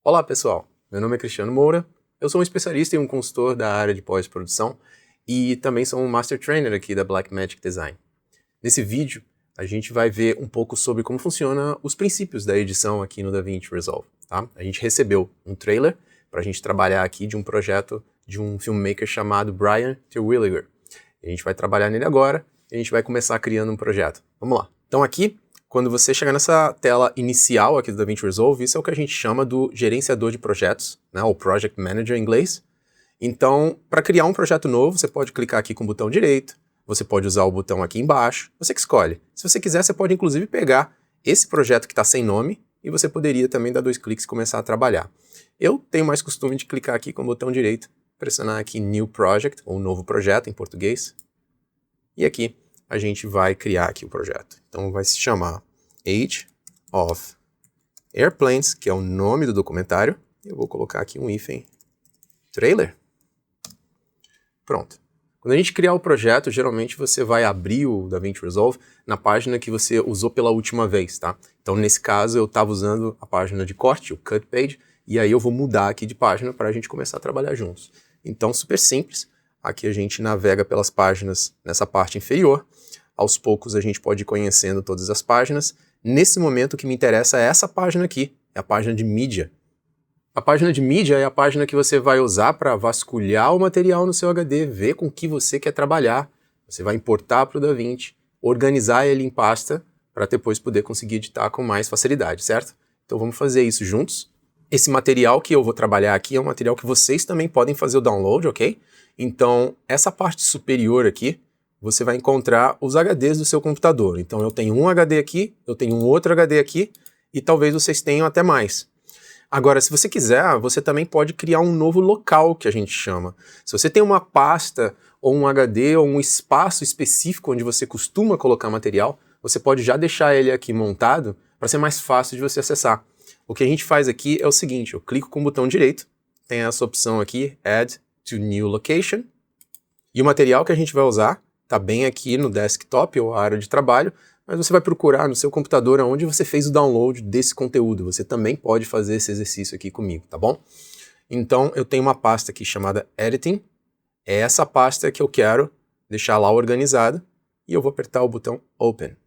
Olá pessoal, meu nome é Cristiano Moura, eu sou um especialista e um consultor da área de pós-produção e também sou um Master Trainer aqui da Blackmagic Design. Nesse vídeo, a gente vai ver um pouco sobre como funciona os princípios da edição aqui no DaVinci Resolve. Tá? A gente recebeu um trailer para a gente trabalhar aqui de um projeto de um filmmaker chamado Brian Terwilliger. A gente vai trabalhar nele agora e a gente vai começar criando um projeto. Vamos lá. Então aqui, quando você chegar nessa tela inicial aqui do DaVinci Resolve, isso é o que a gente chama do gerenciador de projetos, né, ou Project Manager em inglês. Então, para criar um projeto novo, você pode clicar aqui com o botão direito, você pode usar o botão aqui embaixo, você que escolhe. Se você quiser, você pode inclusive pegar esse projeto que está sem nome e você poderia também dar 2 cliques e começar a trabalhar. Eu tenho mais costume de clicar aqui com o botão direito, pressionar aqui New Project, ou Novo Projeto em português, e aqui a gente vai criar aqui o projeto. Então vai se chamar Age of Airplanes, que é o nome do documentário. Eu vou colocar aqui um hífen trailer. Pronto. Quando a gente criar o projeto, geralmente você vai abrir o DaVinci Resolve na página que você usou pela última vez, tá? Então nesse caso eu estava usando a página de corte, o Cut Page, e aí eu vou mudar aqui de página para a gente começar a trabalhar juntos. Então super simples. Aqui a gente navega pelas páginas nessa parte inferior. Aos poucos a gente pode ir conhecendo todas as páginas. Nesse momento o que me interessa é essa página aqui, é a página de mídia. A página de mídia é a página que você vai usar para vasculhar o material no seu HD, ver com o que você quer trabalhar. Você vai importar para o DaVinci, organizar ele em pasta para depois poder conseguir editar com mais facilidade, certo? Então vamos fazer isso juntos. Esse material que eu vou trabalhar aqui é um material que vocês também podem fazer o download, ok? Então, essa parte superior aqui, você vai encontrar os HDs do seu computador. Então, eu tenho um HD aqui, eu tenho um outro HD aqui, e talvez vocês tenham até mais. Agora, se você quiser, você também pode criar um novo local, que a gente chama. Se você tem uma pasta, ou um HD, ou um espaço específico onde você costuma colocar material, você pode já deixar ele aqui montado para ser mais fácil de você acessar. O que a gente faz aqui é o seguinte, eu clico com o botão direito, tem essa opção aqui, Add to New Location, e o material que a gente vai usar está bem aqui no desktop ou área de trabalho, mas você vai procurar no seu computador onde você fez o download desse conteúdo. Você também pode fazer esse exercício aqui comigo, tá bom? Então eu tenho uma pasta aqui chamada Editing, é essa pasta que eu quero deixar lá organizada, e eu vou apertar o botão Open.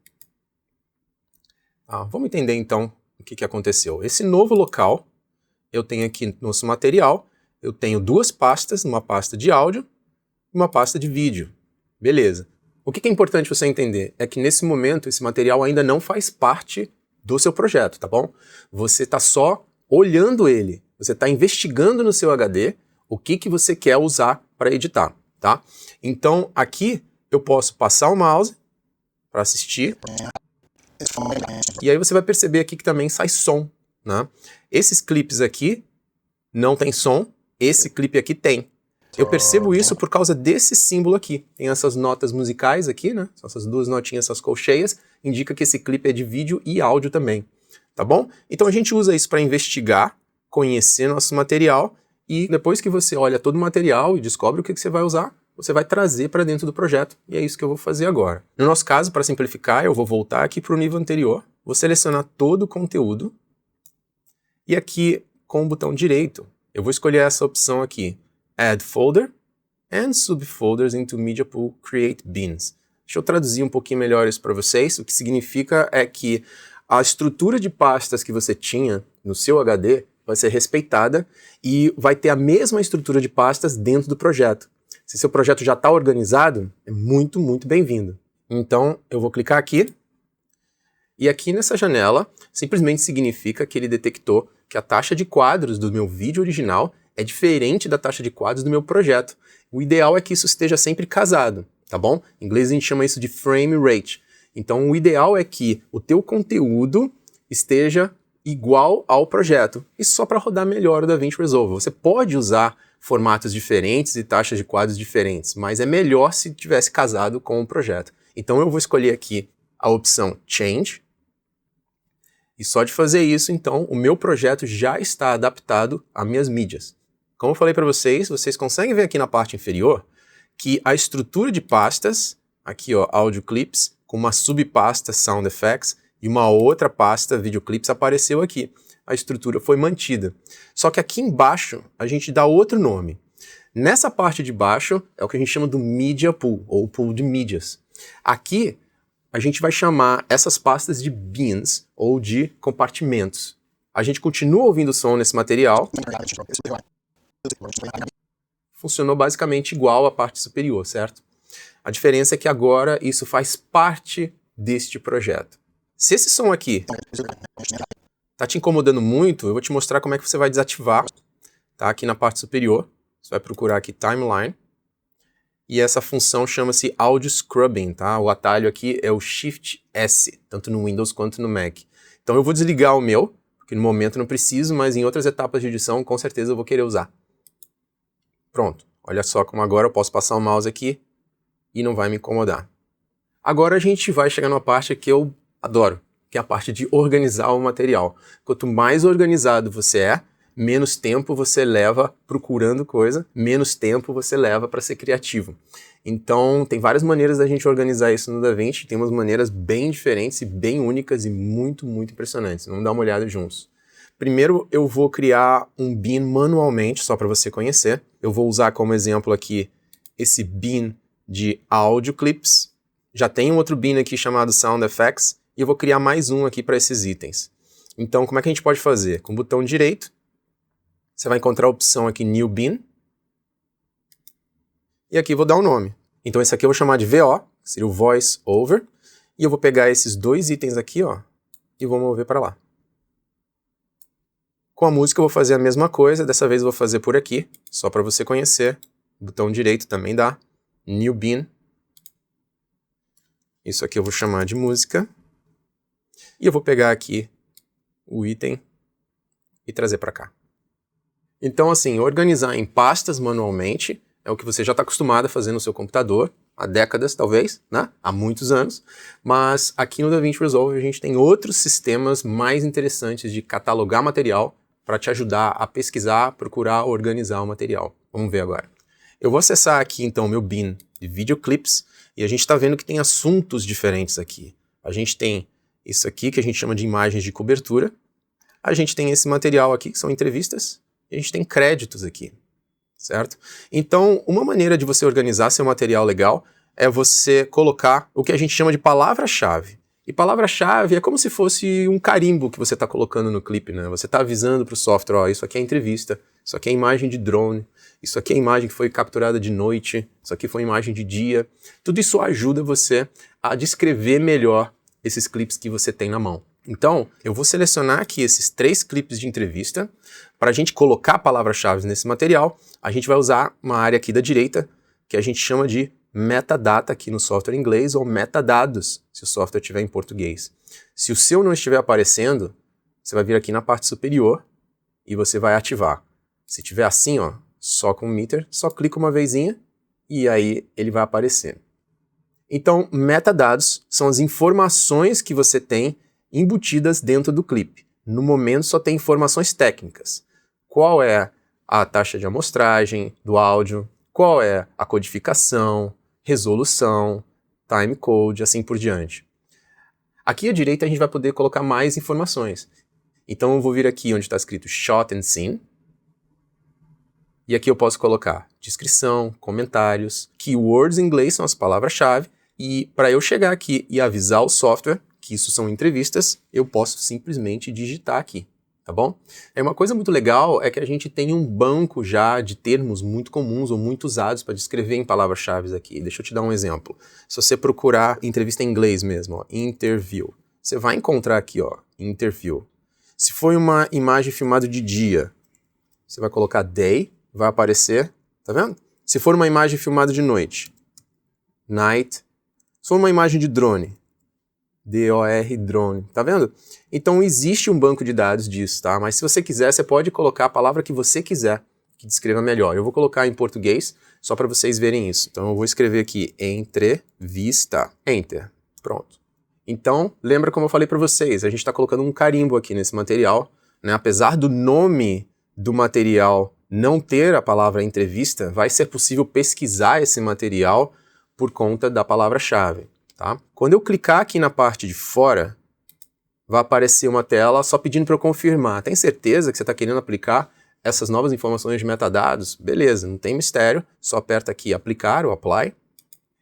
Vamos entender então o que aconteceu. Esse novo local, eu tenho aqui no nosso material, eu tenho 2 pastas, uma pasta de áudio e uma pasta de vídeo. Beleza. O que é importante você entender é que nesse momento esse material ainda não faz parte do seu projeto, tá bom? Você está só olhando ele, você está investigando no seu HD o que você quer usar para editar, tá? Então aqui eu posso passar o mouse para assistir. E aí você vai perceber aqui que também sai som, né? Esses clipes aqui não tem som, esse clipe aqui tem. Eu percebo isso por causa desse símbolo aqui. Tem essas notas musicais aqui, né? Essas 2 notinhas, essas colcheias, indica que esse clipe é de vídeo e áudio também, tá bom? Então a gente usa isso para investigar, conhecer nosso material, e depois que você olha todo o material e descobre o que você vai usar, você vai trazer para dentro do projeto, e é isso que eu vou fazer agora. No nosso caso, para simplificar, eu vou voltar aqui para o nível anterior, vou selecionar todo o conteúdo, e aqui, com o botão direito, eu vou escolher essa opção aqui, Add Folder and Subfolders into Media Pool Create Bins. Deixa eu traduzir um pouquinho melhor isso para vocês. O que significa é que a estrutura de pastas que você tinha no seu HD vai ser respeitada e vai ter a mesma estrutura de pastas dentro do projeto. Se seu projeto já está organizado, é muito, muito bem-vindo. Então, eu vou clicar aqui, e aqui nessa janela, simplesmente significa que ele detectou que a taxa de quadros do meu vídeo original é diferente da taxa de quadros do meu projeto. O ideal é que isso esteja sempre casado, tá bom? Em inglês a gente chama isso de frame rate. Então o ideal é que o teu conteúdo esteja igual ao projeto. Isso só para rodar melhor o DaVinci Resolve. Você pode usar formatos diferentes e taxas de quadros diferentes, mas é melhor se tivesse casado com o projeto. Então eu vou escolher aqui a opção Change, e só de fazer isso, então, o meu projeto já está adaptado às minhas mídias. Como eu falei para vocês, vocês conseguem ver aqui na parte inferior que a estrutura de pastas, aqui ó, Audio Clips, com uma subpasta Sound Effects e uma outra pasta Video Clips apareceu aqui. a estrutura foi mantida. Só que aqui embaixo a gente dá outro nome. Nessa parte de baixo é o que a gente chama do Media Pool, ou pool de mídias. Aqui a gente vai chamar essas pastas de bins, ou de compartimentos. A gente continua ouvindo som nesse material. Funcionou basicamente igual à parte superior, certo? A diferença é que agora isso faz parte deste projeto. Se esse som aqui está te incomodando muito, eu vou te mostrar como é que você vai desativar, tá? Aqui na parte superior. Você vai procurar aqui Timeline. E essa função chama-se Audio Scrubbing, tá? O atalho aqui é o Shift S, tanto no Windows quanto no Mac. Então eu vou desligar o meu, porque no momento não preciso, mas em outras etapas de edição com certeza eu vou querer usar. Pronto. Olha só como agora eu posso passar o mouse aqui e não vai me incomodar. Agora a gente vai chegar numa parte que eu adoro, que é a parte de organizar o material. Quanto mais organizado você é, menos tempo você leva procurando coisa, menos tempo você leva para ser criativo. Então, tem várias maneiras da gente organizar isso no DaVinci, tem umas maneiras bem diferentes e bem únicas e muito, muito impressionantes. Vamos dar uma olhada juntos. Primeiro, eu vou criar um bin manualmente, só para você conhecer. Eu vou usar como exemplo aqui esse bin de Audio Clips. Já tem um outro bin aqui chamado Sound Effects, e eu vou criar mais um aqui para esses itens. Então, como é que a gente pode fazer? Com o botão direito, você vai encontrar a opção aqui New Bin. E aqui eu vou dar um nome. Então esse aqui eu vou chamar de VO, que seria o Voice Over. E eu vou pegar esses dois itens aqui, ó, e vou mover para lá. Com a música eu vou fazer a mesma coisa, dessa vez eu vou fazer por aqui, só para você conhecer. O botão direito também dá. New Bin. Isso aqui eu vou chamar de música. E eu vou pegar aqui o item e trazer para cá. Então, assim, organizar em pastas manualmente é o que você já está acostumado a fazer no seu computador, há décadas talvez, né? Há muitos anos, mas aqui no DaVinci Resolve a gente tem outros sistemas mais interessantes de catalogar material para te ajudar a pesquisar, procurar, organizar o material. Vamos ver agora. Eu vou acessar aqui então o meu bin de videoclips e a gente está vendo que tem assuntos diferentes aqui. A gente tem isso aqui que a gente chama de imagens de cobertura, a gente tem esse material aqui que são entrevistas, a gente tem créditos aqui, certo? Então, uma maneira de você organizar seu material legal é você colocar o que a gente chama de palavra-chave. E palavra-chave é como se fosse um carimbo que você está colocando no clipe, né? Você está avisando para o software, ó, isso aqui é entrevista, isso aqui é imagem de drone, isso aqui é imagem que foi capturada de noite, isso aqui foi imagem de dia. Tudo isso ajuda você a descrever melhor esses clipes que você tem na mão. Então, eu vou selecionar aqui esses 3 clipes de entrevista. Para a gente colocar palavras-chave nesse material, a gente vai usar uma área aqui da direita, que a gente chama de metadata aqui no software em inglês, ou metadados, se o software estiver em português. Se o seu não estiver aparecendo, você vai vir aqui na parte superior e você vai ativar. Se tiver assim, ó, só com o meter, só clica uma vezinha e aí ele vai aparecer. Então, metadados são as informações que você tem embutidas dentro do clipe. No momento só tem informações técnicas. Qual é a taxa de amostragem do áudio, qual é a codificação, resolução, timecode, assim por diante. Aqui à direita a gente vai poder colocar mais informações. Então eu vou vir aqui onde está escrito Shot and Scene. E aqui eu posso colocar descrição, comentários, keywords em inglês são as palavras-chave. E para eu chegar aqui e avisar o software que isso são entrevistas, eu posso simplesmente digitar aqui, tá bom? Uma coisa muito legal é que a gente tem um banco já de termos muito comuns ou muito usados para descrever em palavras-chave aqui. Deixa eu te dar um exemplo. Se você procurar entrevista em inglês mesmo, ó, interview, você vai encontrar aqui, ó, interview. Se for uma imagem filmada de dia, você vai colocar day, vai aparecer, tá vendo? Se for uma imagem filmada de noite, night. Se for uma imagem de drone, DOR drone, tá vendo? Então existe um banco de dados disso, tá? Mas se você quiser, você pode colocar a palavra que você quiser, que descreva melhor. Eu vou colocar em português, só para vocês verem isso. Então eu vou escrever aqui, entrevista, enter, pronto. Então, lembra como eu falei para vocês, a gente está colocando um carimbo aqui nesse material, né? Apesar do nome do material não ter a palavra entrevista, vai ser possível pesquisar esse material por conta da palavra-chave. Tá? Quando eu clicar aqui na parte de fora, vai aparecer uma tela só pedindo para eu confirmar. Tem certeza que você está querendo aplicar essas novas informações de metadados? Beleza, não tem mistério, só aperta aqui aplicar ou apply,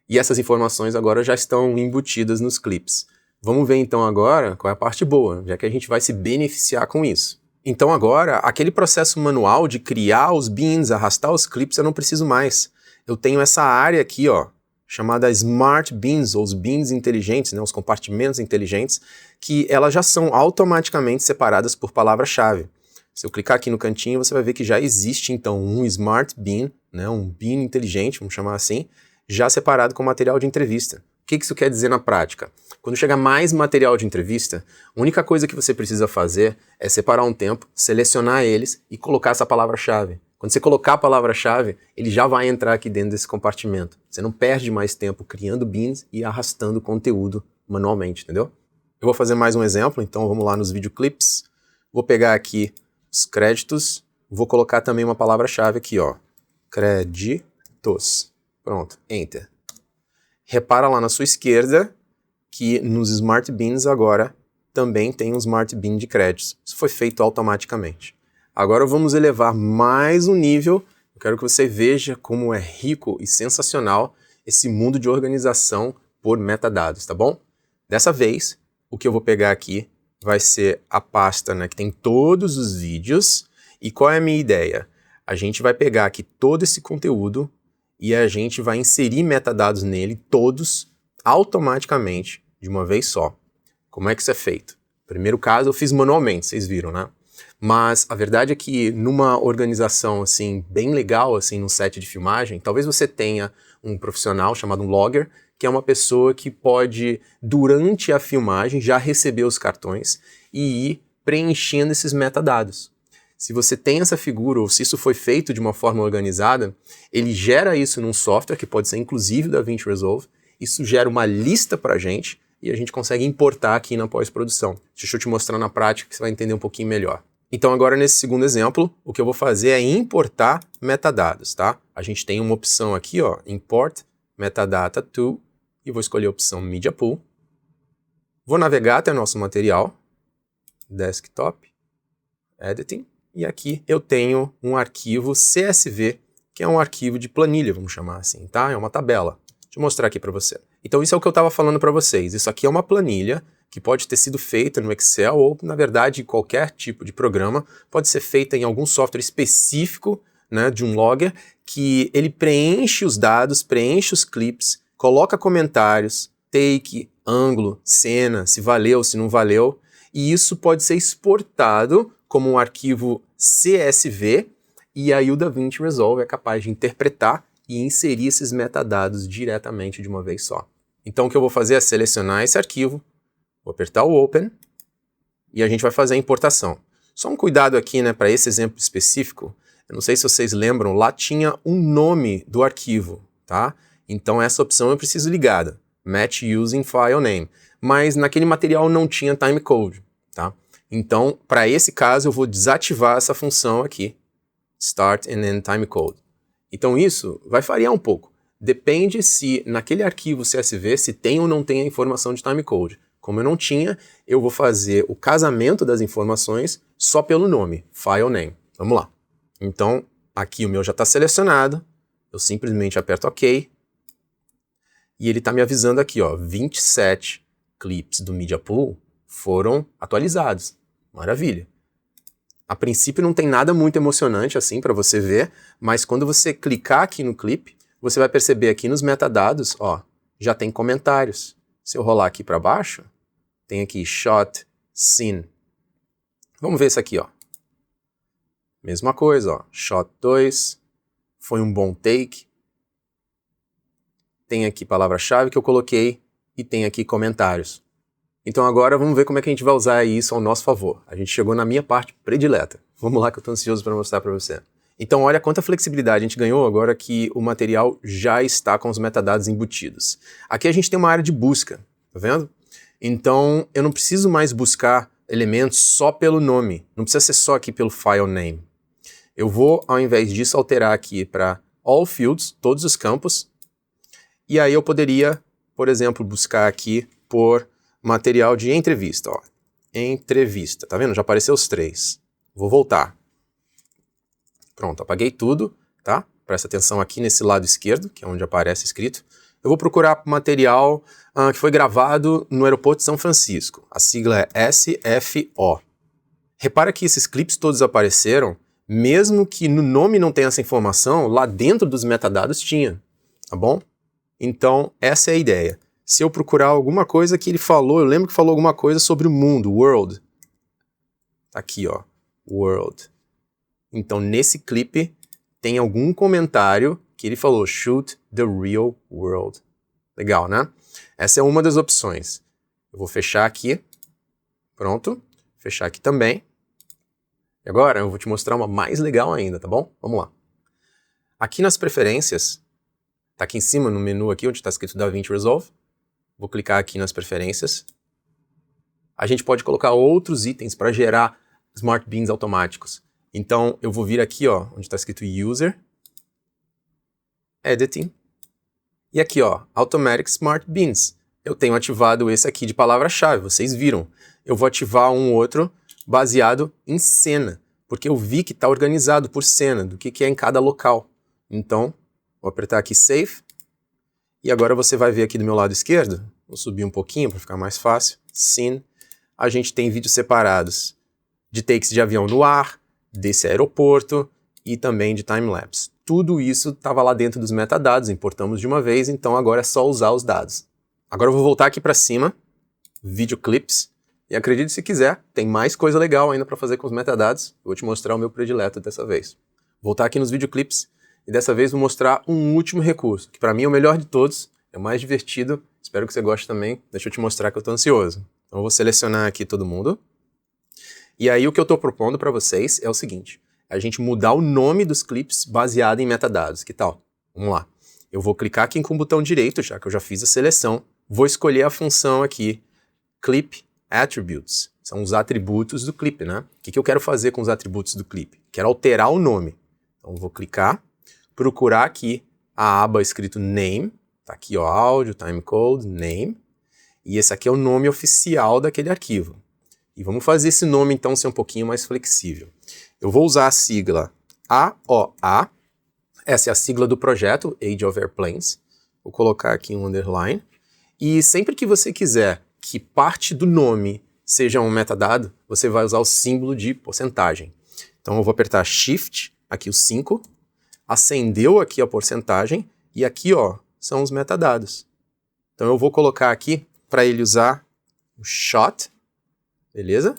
e essas informações agora já estão embutidas nos clips. Vamos ver então agora qual é a parte boa, já que a gente vai se beneficiar com isso. Então agora, aquele processo manual de criar os beans, arrastar os clips, eu não preciso mais. Eu tenho essa área aqui, ó, chamada Smart Beans, ou os beans inteligentes, né, os compartimentos inteligentes, que elas já são automaticamente separadas por palavra-chave. Se eu clicar aqui no cantinho, você vai ver que já existe então um Smart Bean, né, um bean inteligente, vamos chamar assim, já separado com material de entrevista. O que isso quer dizer na prática? Quando chegar mais material de entrevista, a única coisa que você precisa fazer é separar um tempo, selecionar eles e colocar essa palavra-chave. Quando você colocar a palavra-chave, ele já vai entrar aqui dentro desse compartimento. Você não perde mais tempo criando beans e arrastando conteúdo manualmente, entendeu? Eu vou fazer mais um exemplo, então vamos lá nos videoclips. Vou pegar aqui os créditos, vou colocar também uma palavra-chave aqui, ó. Créditos. Pronto, Enter. Repara lá na sua esquerda que nos Smart Beans agora também tem um Smart Bean de créditos. Isso foi feito automaticamente. Agora vamos elevar mais um nível. Eu quero que você veja como é rico e sensacional esse mundo de organização por metadados, tá bom? Dessa vez, o que eu vou pegar aqui vai ser a pasta, né, que tem todos os vídeos. E qual é a minha ideia? A gente vai pegar aqui todo esse conteúdo e a gente vai inserir metadados nele, todos, automaticamente, de uma vez só. Como é que isso é feito? Primeiro caso eu fiz manualmente, vocês viram, né? Mas a verdade é que numa organização assim bem legal, assim, num set de filmagem, talvez você tenha um profissional chamado um logger, que é uma pessoa que pode, durante a filmagem, já receber os cartões e ir preenchendo esses metadados. Se você tem essa figura, ou se isso foi feito de uma forma organizada, ele gera isso num software, que pode ser inclusive o DaVinci Resolve, isso gera uma lista pra gente, e a gente consegue importar aqui na pós-produção. Deixa eu te mostrar na prática que você vai entender um pouquinho melhor. Então agora nesse segundo exemplo, o que eu vou fazer é importar metadados, tá? A gente tem uma opção aqui, ó, Import Metadata To, e vou escolher a opção Media Pool. Vou navegar até o nosso material, Desktop, Editing, e aqui eu tenho um arquivo CSV, que é um arquivo de planilha, vamos chamar assim, tá? É uma tabela. Deixa eu mostrar aqui para você. Então isso é o que eu estava falando para vocês. Isso aqui é uma planilha que pode ter sido feita no Excel ou, na verdade, qualquer tipo de programa. Pode ser feita em algum software específico, né, de um logger, que ele preenche os dados, preenche os clips, coloca comentários, take, ângulo, cena, se valeu, se não valeu. E isso pode ser exportado como um arquivo CSV, e aí o DaVinci Resolve é capaz de interpretar e inserir esses metadados diretamente de uma vez só. Então o que eu vou fazer é selecionar esse arquivo, vou apertar o Open, e a gente vai fazer a importação. Só um cuidado aqui, né, para esse exemplo específico, eu não sei se vocês lembram, lá tinha um nome do arquivo, tá? Então essa opção eu preciso ligada, Match Using File Name, mas naquele material não tinha timecode, tá? Então, para esse caso, eu vou desativar essa função aqui, Start and End Timecode. Então isso vai variar um pouco. Depende se naquele arquivo CSV se tem ou não tem a informação de timecode. Como eu não tinha, eu vou fazer o casamento das informações só pelo nome, File Name. Vamos lá. Então, aqui o meu já está selecionado, eu simplesmente aperto OK, e ele está me avisando aqui, ó, 27 clips do Media Pool foram atualizados. Maravilha. A princípio não tem nada muito emocionante assim para você ver, mas quando você clicar aqui no clipe, você vai perceber aqui nos metadados, ó, já tem comentários. Se eu rolar aqui para baixo, tem aqui Shot, Scene. Vamos ver isso aqui, ó. Mesma coisa, ó. Shot 2, foi um bom take. Tem aqui palavra-chave que eu coloquei e tem aqui comentários. Então agora vamos ver como é que a gente vai usar isso ao nosso favor. A gente chegou na minha parte predileta. Vamos lá que eu estou ansioso para mostrar para você. Então olha quanta flexibilidade a gente ganhou agora que o material já está com os metadados embutidos. Aqui a gente tem uma área de busca, tá vendo? Então eu não preciso mais buscar elementos só pelo nome. Não precisa ser só aqui pelo file name. Eu vou, ao invés disso, alterar aqui para all fields, todos os campos. E aí eu poderia, por exemplo, buscar aqui por material de entrevista. Ó. entrevista. Tá vendo? Já apareceu os 3. Vou voltar. Pronto, apaguei tudo, tá? Presta atenção aqui nesse lado esquerdo, que é onde aparece escrito. Eu vou procurar material que foi gravado no aeroporto de São Francisco. A sigla é SFO. Repara que esses clipes todos apareceram, mesmo que no nome não tenha essa informação, lá dentro dos metadados tinha, tá bom? Então, essa é a ideia. Se eu procurar alguma coisa que ele falou, eu lembro que falou alguma coisa sobre o mundo, world. Tá aqui, ó, world. Então, nesse clipe, tem algum comentário que ele falou, shoot the real world. Legal, né? Essa é uma das opções. Eu vou fechar aqui. Pronto. Fechar aqui também. E agora eu vou te mostrar uma mais legal ainda, tá bom? Vamos lá. Aqui nas preferências, tá aqui em cima no menu aqui, onde está escrito DaVinci Resolve. Vou clicar aqui nas preferências. A gente pode colocar outros itens para gerar Smart Beans automáticos. Então, eu vou vir aqui, ó, onde está escrito User, Editing, e aqui, ó, Automatic Smart Beans. Eu tenho ativado esse aqui de palavra-chave, vocês viram. Eu vou ativar um outro baseado em cena, porque eu vi que está organizado por cena, do que é em cada local. Então, vou apertar aqui Save, e agora você vai ver aqui do meu lado esquerdo, vou subir um pouquinho para ficar mais fácil, Scene, a gente tem vídeos separados de takes de avião no ar, desse aeroporto e também de time-lapse. Tudo isso estava lá dentro dos metadados, importamos de uma vez, então agora é só usar os dados. Agora eu vou voltar aqui para cima, Video Clips, e acredite se quiser, tem mais coisa legal ainda para fazer com os metadados. Eu vou te mostrar o meu predileto dessa vez. Voltar aqui nos Video Clips e dessa vez vou mostrar um último recurso, que para mim é o melhor de todos, é o mais divertido, espero que você goste também. Deixa eu te mostrar que eu estou ansioso. Então eu vou selecionar aqui todo mundo. E aí o que eu estou propondo para vocês é o seguinte, a gente mudar o nome dos clips baseado em metadados. Que tal? Vamos lá. Eu vou clicar aqui com o botão direito, já que eu já fiz a seleção. Vou escolher a função aqui, Clip Attributes. São os atributos do clipe, né? O que eu quero fazer com os atributos do clipe? Quero alterar o nome. Então vou clicar, procurar aqui a aba escrito Name. Tá aqui, ó, áudio, timecode, Name. E esse aqui é o nome oficial daquele arquivo. E vamos fazer esse nome, então, ser um pouquinho mais flexível. Eu vou usar a sigla AOA. Essa é a sigla do projeto, Age of Airplanes. Vou colocar aqui um underline. E sempre que você quiser que parte do nome seja um metadado, você vai usar o símbolo de porcentagem. Então eu vou apertar Shift, aqui o 5, acendeu aqui a porcentagem, e aqui, ó, são os metadados. Então eu vou colocar aqui para ele usar o shot, beleza?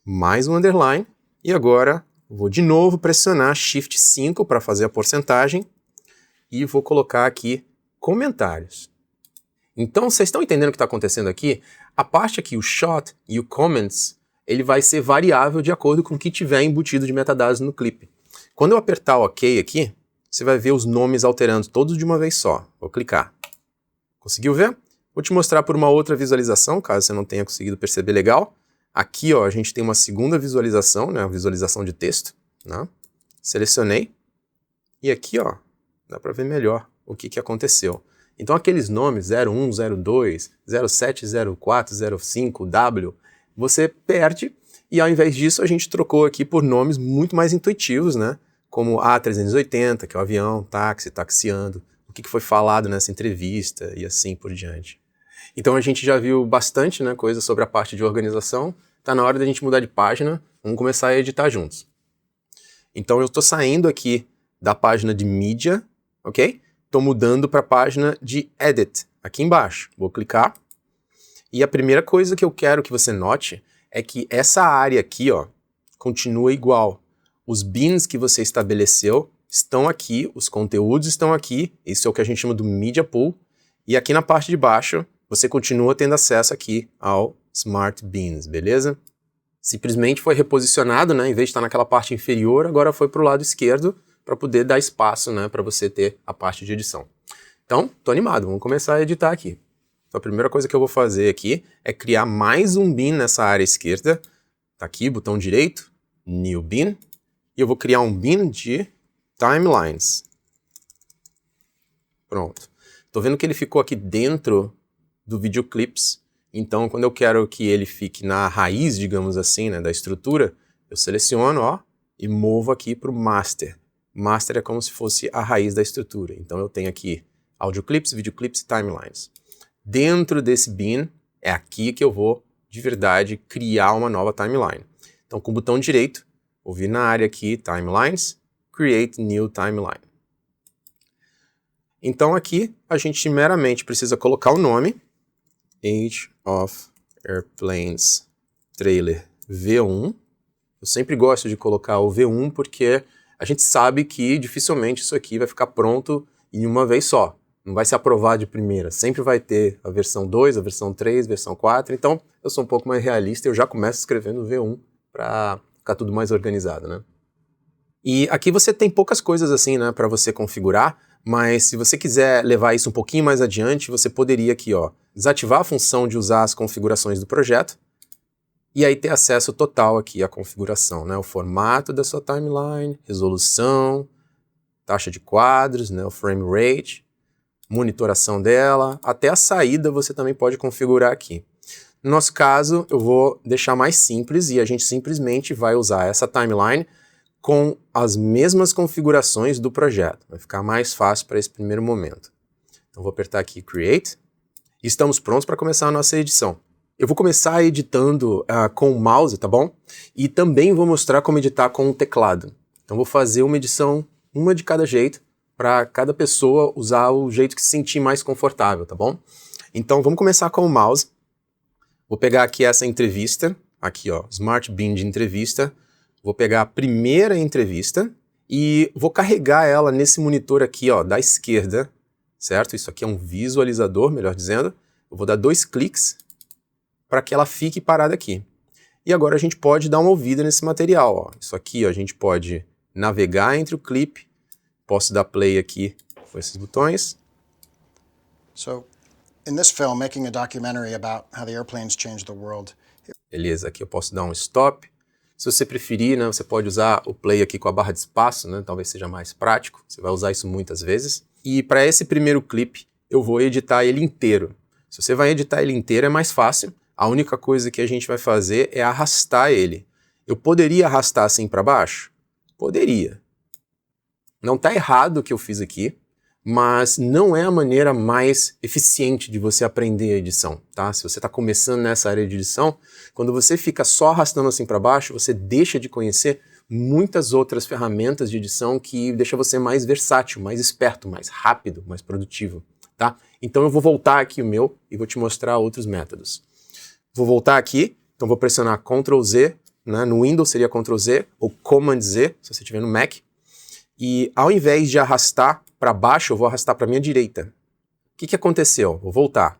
Mais um underline, e agora vou de novo pressionar Shift 5 para fazer a porcentagem, e vou colocar aqui comentários. Então, vocês estão entendendo o que está acontecendo aqui? A parte aqui, o shot e o comments, ele vai ser variável de acordo com o que tiver embutido de metadados no clipe. Quando eu apertar o OK aqui, você vai ver os nomes alterando todos de uma vez só. Vou clicar. Conseguiu ver? Vou te mostrar por uma outra visualização, caso você não tenha conseguido perceber legal. Aqui, ó, a gente tem uma segunda visualização, né, a visualização de texto, né? Selecionei. E aqui, ó, dá para ver melhor o que aconteceu. Então aqueles nomes 01, 02, 07, 04, 05, W, você perde, e ao invés disso a gente trocou aqui por nomes muito mais intuitivos, né? Como A380, que é o avião, táxi, taxiando, o que foi falado nessa entrevista e assim por diante. Então a gente já viu bastante, né, coisa sobre a parte de organização, tá na hora da gente mudar de página, vamos começar a editar juntos. Então eu estou saindo aqui da página de mídia, ok? Estou mudando para a página de Edit, aqui embaixo. Vou clicar. E a primeira coisa que eu quero que você note é que essa área aqui, ó, continua igual. Os bins que você estabeleceu estão aqui, os conteúdos estão aqui, isso é o que a gente chama do Media Pool. E aqui na parte de baixo, você continua tendo acesso aqui ao Smart Beans, beleza? Simplesmente foi reposicionado, né? Em vez de estar naquela parte inferior, agora foi para o lado esquerdo, para poder dar espaço, né, para você ter a parte de edição. Então, tô animado, vamos começar a editar aqui. Então, a primeira coisa que eu vou fazer aqui é criar mais um bin nessa área esquerda. Tá aqui, botão direito, New Bin, e eu vou criar um bin de Timelines. Pronto. Tô vendo que ele ficou aqui dentro do Video Clips, Então, quando eu quero que ele fique na raiz, digamos assim, né, da estrutura, eu seleciono, ó, e movo aqui para o Master. Master é como se fosse a raiz da estrutura. Então, eu tenho aqui Audio Clips, Video Clips e Timelines. Dentro desse bin, é aqui que eu vou, de verdade, criar uma nova timeline. Então, com o botão direito, vou vir na área aqui, Timelines, Create New Timeline. Então, aqui, a gente meramente precisa colocar o nome, Age of Airplanes Trailer V1. Eu sempre gosto de colocar o V1 porque a gente sabe que dificilmente isso aqui vai ficar pronto em uma vez só. Não vai ser aprovado de primeira. Sempre vai ter a versão 2, a versão 3, a versão 4. Então, eu sou um pouco mais realista e eu já começo escrevendo V1 para ficar tudo mais organizado, né? E aqui você tem poucas coisas assim, né, para você configurar, mas se você quiser levar isso um pouquinho mais adiante, você poderia aqui, ó, desativar a função de usar as configurações do projeto e aí ter acesso total aqui à configuração, né, o formato da sua timeline, resolução, taxa de quadros, né, o frame rate, monitoração dela, até a saída você também pode configurar aqui. No nosso caso, eu vou deixar mais simples e a gente simplesmente vai usar essa timeline com as mesmas configurações do projeto. Vai ficar mais fácil para esse primeiro momento. Então vou apertar aqui Create e estamos prontos para começar a nossa edição. Eu vou começar editando com o mouse, tá bom? E também vou mostrar como editar com o teclado. Então vou fazer uma edição, uma de cada jeito, para cada pessoa usar o jeito que se sentir mais confortável, tá bom? Então vamos começar com o mouse. Vou pegar aqui essa entrevista, aqui ó, Smart Bin de entrevista. Vou pegar a primeira entrevista e vou carregar ela nesse monitor aqui, ó, da esquerda, certo? Isso aqui é um visualizador, melhor dizendo. Eu vou dar 2 cliques para que ela fique parada aqui. E agora a gente pode dar uma ouvida nesse material, ó. Isso aqui, ó, a gente pode navegar entre o clipe. Posso dar play aqui com esses botões. So, in this film, making a documentary about how the airplanes changed the world. Beleza, aqui eu posso dar um stop. Se você preferir, né, você pode usar o play aqui com a barra de espaço, né, talvez seja mais prático, você vai usar isso muitas vezes. E para esse primeiro clipe, eu vou editar ele inteiro. Se você vai editar ele inteiro é mais fácil, a única coisa que a gente vai fazer é arrastar ele. Eu poderia arrastar assim para baixo? Poderia. Não está errado o que eu fiz aqui, mas não é a maneira mais eficiente de você aprender a edição, tá? Se você está começando nessa área de edição, quando você fica só arrastando assim para baixo, você deixa de conhecer muitas outras ferramentas de edição que deixa você mais versátil, mais esperto, mais rápido, mais produtivo, tá? Então eu vou voltar aqui o meu e vou te mostrar outros métodos. Vou voltar aqui, então vou pressionar Ctrl Z, né? No Windows seria Ctrl Z ou Command Z, se você estiver no Mac. E ao invés de arrastar para baixo, eu vou arrastar para a minha direita. O que aconteceu? Vou voltar.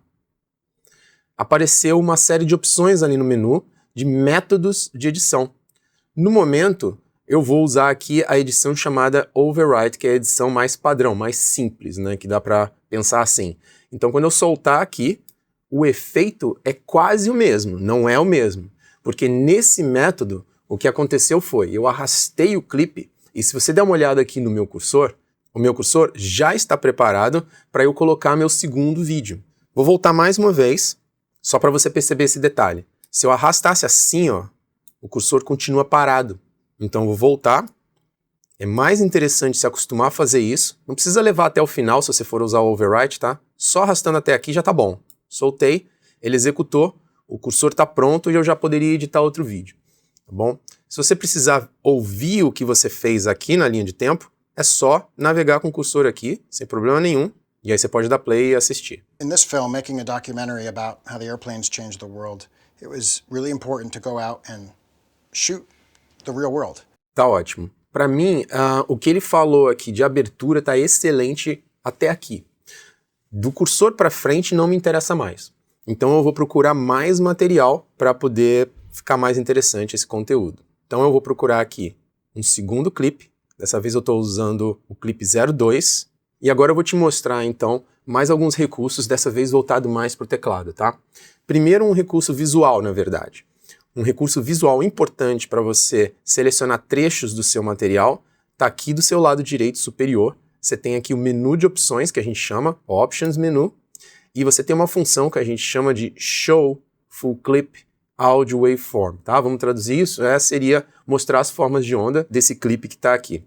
Apareceu uma série de opções ali no menu de métodos de edição. No momento, eu vou usar aqui a edição chamada Overwrite, que é a edição mais padrão, mais simples, né? Que dá para pensar assim. Então, quando eu soltar aqui, o efeito é quase o mesmo, não é o mesmo. Porque nesse método, o que aconteceu foi, eu arrastei o clipe. E se você der uma olhada aqui no meu cursor, o meu cursor já está preparado para eu colocar meu segundo vídeo. Vou voltar mais uma vez, só para você perceber esse detalhe. Se eu arrastasse assim, ó, o cursor continua parado. Então eu vou voltar. É mais interessante se acostumar a fazer isso. Não precisa levar até o final se você for usar o overwrite, tá? Só arrastando até aqui já tá bom. Soltei, ele executou, o cursor está pronto e eu já poderia editar outro vídeo. Tá bom? Se você precisar ouvir o que você fez aqui na linha de tempo, é só navegar com o cursor aqui, sem problema nenhum, e aí você pode dar play e assistir. In this film, making a documentary about how the airplanes changed the world, it was really important to go out and shoot the real world. Tá ótimo. Para mim, o que ele falou aqui de abertura tá excelente até aqui. Do cursor para frente não me interessa mais. Então eu vou procurar mais material para poder ficar mais interessante esse conteúdo. Então eu vou procurar aqui um segundo clipe. Dessa vez eu estou usando o clipe 02. E agora eu vou te mostrar, então, mais alguns recursos, dessa vez voltado mais para o teclado, tá? Primeiro, um recurso visual, na verdade. Um recurso visual importante para você selecionar trechos do seu material está aqui do seu lado direito superior. Você tem aqui o menu de opções, que a gente chama Options Menu. e você tem uma função que a gente chama de Show Full Clip Audio Waveform, tá? Vamos traduzir isso? Seria mostrar as formas de onda desse clipe que está aqui.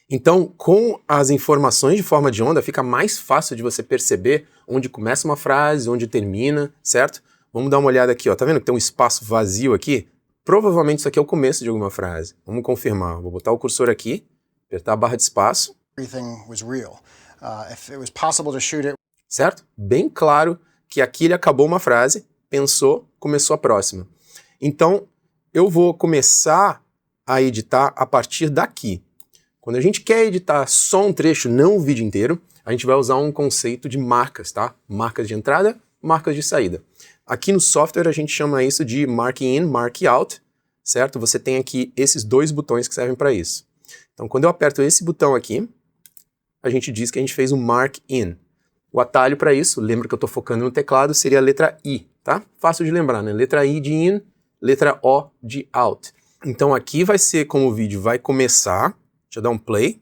Então, com as informações de forma de onda, fica mais fácil de você perceber onde começa uma frase, onde termina, certo? Vamos dar uma olhada aqui, ó. Tá vendo que tem um espaço vazio aqui? Provavelmente isso aqui é o começo de alguma frase. Vamos confirmar. Vou botar o cursor aqui, apertar a barra de espaço. Everything was real. If it was possible to shoot it. Certo? Bem claro que aqui ele acabou uma frase, pensou, começou a próxima. Então, eu vou começar a editar a partir daqui. Quando a gente quer editar só um trecho, não o vídeo inteiro, a gente vai usar um conceito de marcas, tá? Marcas de entrada, marcas de saída. Aqui no software a gente chama isso de Mark In, Mark Out, certo? Você tem aqui esses dois botões que servem para isso. Então, quando eu aperto esse botão aqui, a gente diz que a gente fez um Mark In. O atalho para isso, lembra que eu estou focando no teclado, seria a letra I, tá? Fácil de lembrar, né? Letra I de In, letra O de Out. Então aqui vai ser como o vídeo vai começar. Deixa eu dar um play.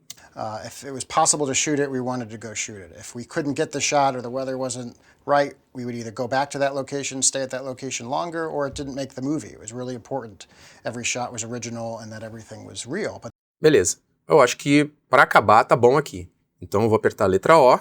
If it was possible to shoot it, we wanted to go shoot it. If we couldn't get the shot or the weather wasn't right, we would either go back to that location, stay at that location longer, or it didn't make the movie. It was really important. Every shot was original and that everything was real. Beleza. Eu acho que para acabar tá bom aqui. Então eu vou apertar a letra O.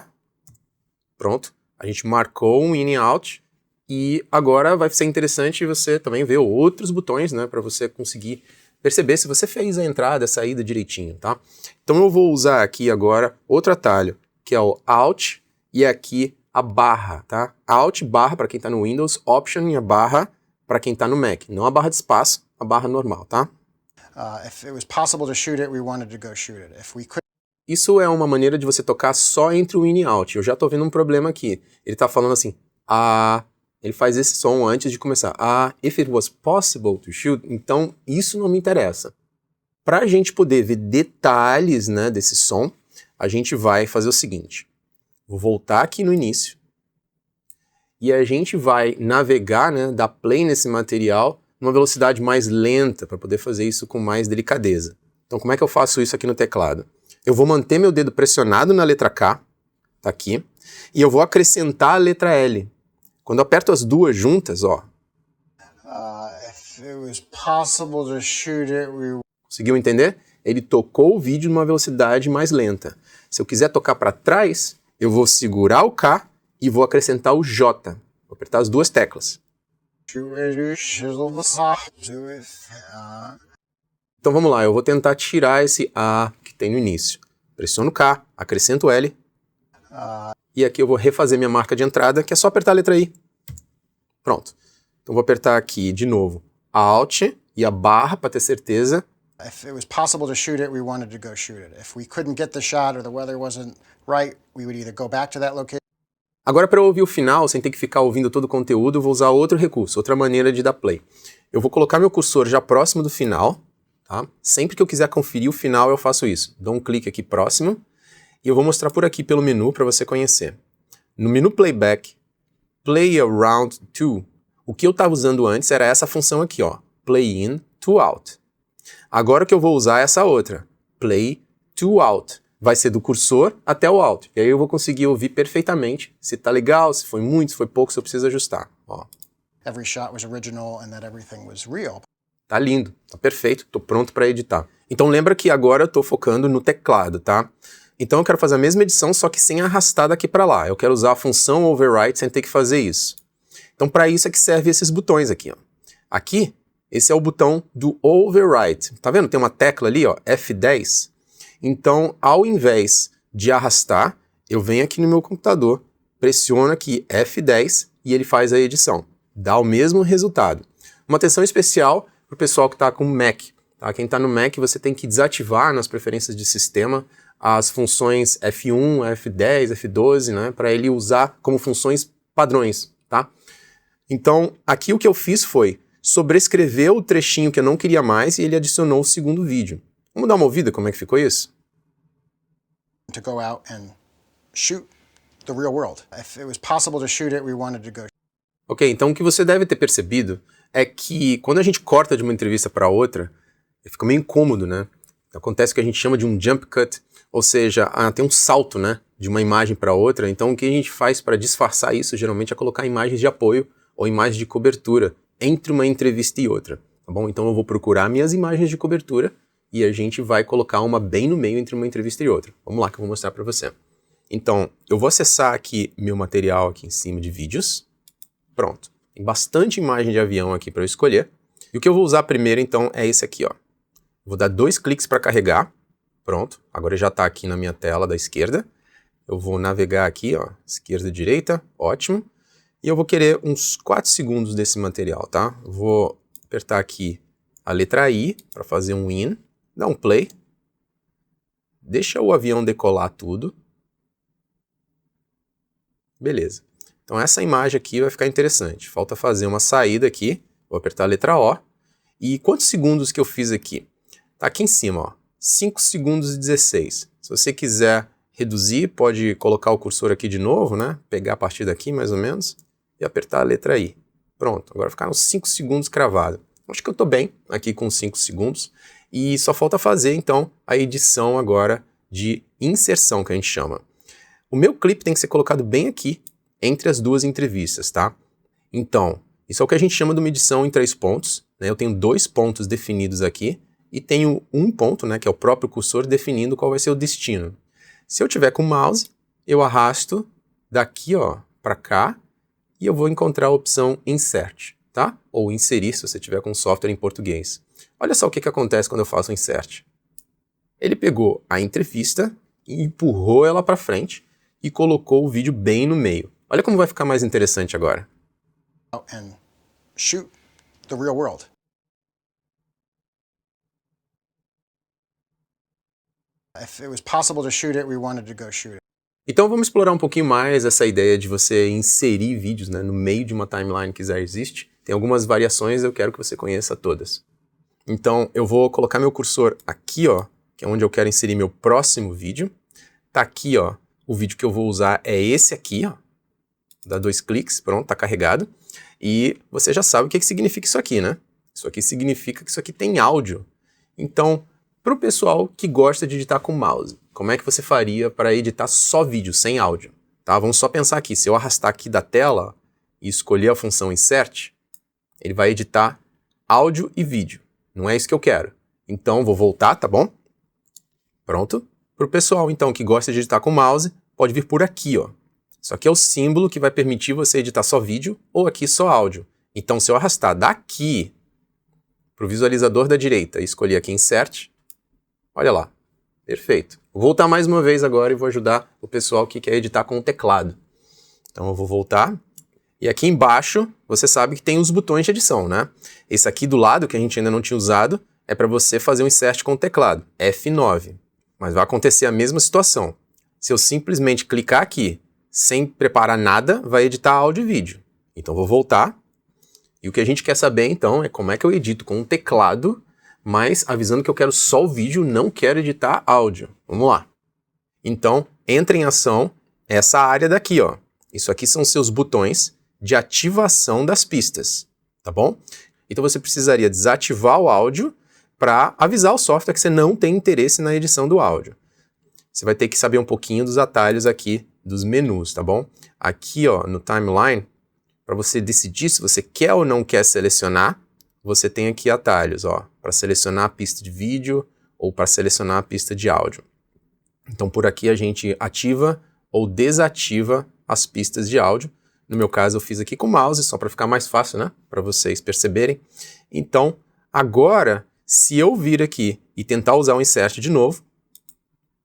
Pronto. A gente marcou um in e out. E agora vai ser interessante você também ver outros botões, né, para você conseguir perceber se você fez a entrada, a saída direitinho, tá? Então eu vou usar aqui agora outro atalho, que é o Alt e aqui a barra, tá? Alt, barra para quem tá no Windows, Option e a barra para quem tá no Mac. Não a barra de espaço, a barra normal, tá? If it was possible to shoot it, we wanted to go shoot it. If we could... Isso é uma maneira de você tocar só entre o in e out. Eu já tô vendo um problema aqui. Ele tá falando assim, ele faz esse som antes de começar. If it was possible to shoot, então isso não me interessa. Para a gente poder ver detalhes, né, desse som, a gente vai fazer o seguinte. Vou voltar aqui no início e a gente vai navegar, né, dar play nesse material numa velocidade mais lenta para poder fazer isso com mais delicadeza. Então como é que eu faço isso aqui no teclado? Eu vou manter meu dedo pressionado na letra K, tá aqui, e eu vou acrescentar a letra L. Quando eu aperto as duas juntas, ó. If it was possible to shoot it, we... Conseguiu entender? Ele tocou o vídeo numa velocidade mais lenta. Se eu quiser tocar para trás, eu vou segurar o K e vou acrescentar o J. Vou apertar as duas teclas. Então vamos lá, eu vou tentar tirar esse A que tem no início. Pressiono o K, acrescento o L. E aqui eu vou refazer minha marca de entrada, que é só apertar a letra I. Pronto. Então vou apertar aqui de novo Alt e a barra para ter certeza. If it was possible to shoot it, we wanted to go shoot it. If we couldn't get the shot or the weather wasn't right, we would either go back to that location. Agora, para eu ouvir o final, sem ter que ficar ouvindo todo o conteúdo, eu vou usar outro recurso, outra maneira de dar play. Eu vou colocar meu cursor já próximo do final, tá? Sempre que eu quiser conferir o final, eu faço isso. Dou um clique aqui próximo e eu vou mostrar por aqui pelo menu para você conhecer. No menu Playback, Play Around To, o que eu estava usando antes era essa função aqui, ó, Play In To Out. Agora que eu vou usar essa outra, Play To Out. Vai ser do cursor até o Alt. E aí eu vou conseguir ouvir perfeitamente se tá legal, se foi muito, se foi pouco, se eu preciso ajustar. Ó. Every shot was original and that everything was real. Tá lindo, tá perfeito, tô pronto para editar. Então lembra que agora eu tô focando no teclado, tá? Então eu quero fazer a mesma edição, só que sem arrastar daqui para lá. Eu quero usar a função override sem ter que fazer isso. Então para isso é que serve esses botões aqui, ó. Aqui, esse é o botão do override. Tá vendo? Tem uma tecla ali, ó, F10. Então, ao invés de arrastar, eu venho aqui no meu computador, pressiono aqui F10 e ele faz a edição. Dá o mesmo resultado. Uma atenção especial para o pessoal que está com Mac. Tá? Quem está no Mac, você tem que desativar nas preferências de sistema as funções F1, F10, F12, né, para ele usar como funções padrões. Tá? Então, aqui o que eu fiz foi sobrescrever o trechinho que eu não queria mais e ele adicionou o segundo vídeo. Vamos dar uma ouvida como é que ficou isso? To go out and shoot the real world. If it was possible to shoot it, we wanted to go. Ok, então o que você deve ter percebido é que quando a gente corta de uma entrevista para outra, fica meio incômodo, né? Acontece o que a gente chama de um jump cut, ou seja, tem um salto, né? de uma imagem para outra, então o que a gente faz para disfarçar isso geralmente é colocar imagens de apoio ou imagens de cobertura entre uma entrevista e outra, tá bom? Então eu vou procurar minhas imagens de cobertura e a gente vai colocar uma bem no meio entre uma entrevista e outra. Vamos lá que eu vou mostrar para você. Então, eu vou acessar aqui meu material aqui em cima de vídeos. Pronto. Tem bastante imagem de avião aqui para eu escolher. E o que eu vou usar primeiro, então, é esse aqui, ó. Vou dar 2 cliques para carregar. Pronto. Agora já está aqui na minha tela da esquerda. Eu vou navegar aqui, ó, esquerda e direita. Ótimo. E eu vou querer uns 4 segundos desse material, tá? Eu vou apertar aqui a letra I para fazer um in. Dá um play. Deixa o avião decolar tudo. Beleza. Então essa imagem aqui vai ficar interessante. Falta fazer uma saída aqui. Vou apertar a letra O. E quantos segundos que eu fiz aqui? Tá aqui em cima, ó. 5 segundos e 16. Se você quiser reduzir, pode colocar o cursor aqui de novo, né? Pegar a partir daqui, mais ou menos, e apertar a letra I. Pronto. Agora ficaram 5 segundos cravado. Acho que eu tô bem aqui com 5 segundos. E só falta fazer, então, a edição agora de inserção, que a gente chama. O meu clipe tem que ser colocado bem aqui, entre as duas entrevistas, tá? Então, isso é o que a gente chama de uma edição em 3 pontos, né? Eu tenho 2 pontos definidos aqui, e tenho um ponto, né, que é o próprio cursor, definindo qual vai ser o destino. Se eu tiver com o mouse, eu arrasto daqui, ó, para cá, e eu vou encontrar a opção Insert, tá? Ou Inserir, se você tiver com software em português. Olha só o que acontece quando eu faço o Insert. Ele pegou a entrevista e empurrou ela para frente, e colocou o vídeo bem no meio. Olha como vai ficar mais interessante agora. And shoot the real world. If it was possible to shoot it, we wanted to go shoot it. Então vamos explorar um pouquinho mais essa ideia de você inserir vídeos, né, no meio de uma timeline que já existe. Tem algumas variações, eu quero que você conheça todas. Então eu vou colocar meu cursor aqui, ó, que é onde eu quero inserir meu próximo vídeo. Tá aqui, ó. O vídeo que eu vou usar é esse aqui, ó. Dá 2 cliques, pronto, tá carregado. E você já sabe o que significa isso aqui, né? Isso aqui significa que isso aqui tem áudio. Então, para o pessoal que gosta de editar com mouse, como é que você faria para editar só vídeo, sem áudio? Tá? Vamos só pensar aqui, se eu arrastar aqui da tela e escolher a função Insert, ele vai editar áudio e vídeo. Não é isso que eu quero. Então, vou voltar, tá bom? Pronto. Para o pessoal, então, que gosta de editar com mouse, pode vir por aqui, ó. Isso aqui é o símbolo que vai permitir você editar só vídeo ou aqui só áudio. Então, se eu arrastar daqui para o visualizador da direita e escolher aqui Insert, olha lá. Perfeito. Vou voltar mais uma vez agora e vou ajudar o pessoal que quer editar com o teclado. Então, eu vou voltar. E aqui embaixo, você sabe que tem os botões de edição, né? Esse aqui do lado, que a gente ainda não tinha usado, é para você fazer um Insert com o teclado. F9. Mas vai acontecer a mesma situação. Se eu simplesmente clicar aqui, sem preparar nada, vai editar áudio e vídeo. Então vou voltar. E o que a gente quer saber então é como é que eu edito com um teclado, mas avisando que eu quero só o vídeo, não quero editar áudio. Vamos lá. Então, entra em ação essa área daqui, ó. Isso aqui são seus botões de ativação das pistas, tá bom? Então você precisaria desativar o áudio para avisar o software que você não tem interesse na edição do áudio. Você vai ter que saber um pouquinho dos atalhos aqui dos menus, tá bom? Aqui, ó, no timeline, para você decidir se você quer ou não quer selecionar, você tem aqui atalhos, ó, para selecionar a pista de vídeo ou para selecionar a pista de áudio. Então por aqui a gente ativa ou desativa as pistas de áudio. No meu caso eu fiz aqui com o mouse, só para ficar mais fácil, né? Para vocês perceberem. Então, agora, se eu vir aqui e tentar usar o Insert de novo,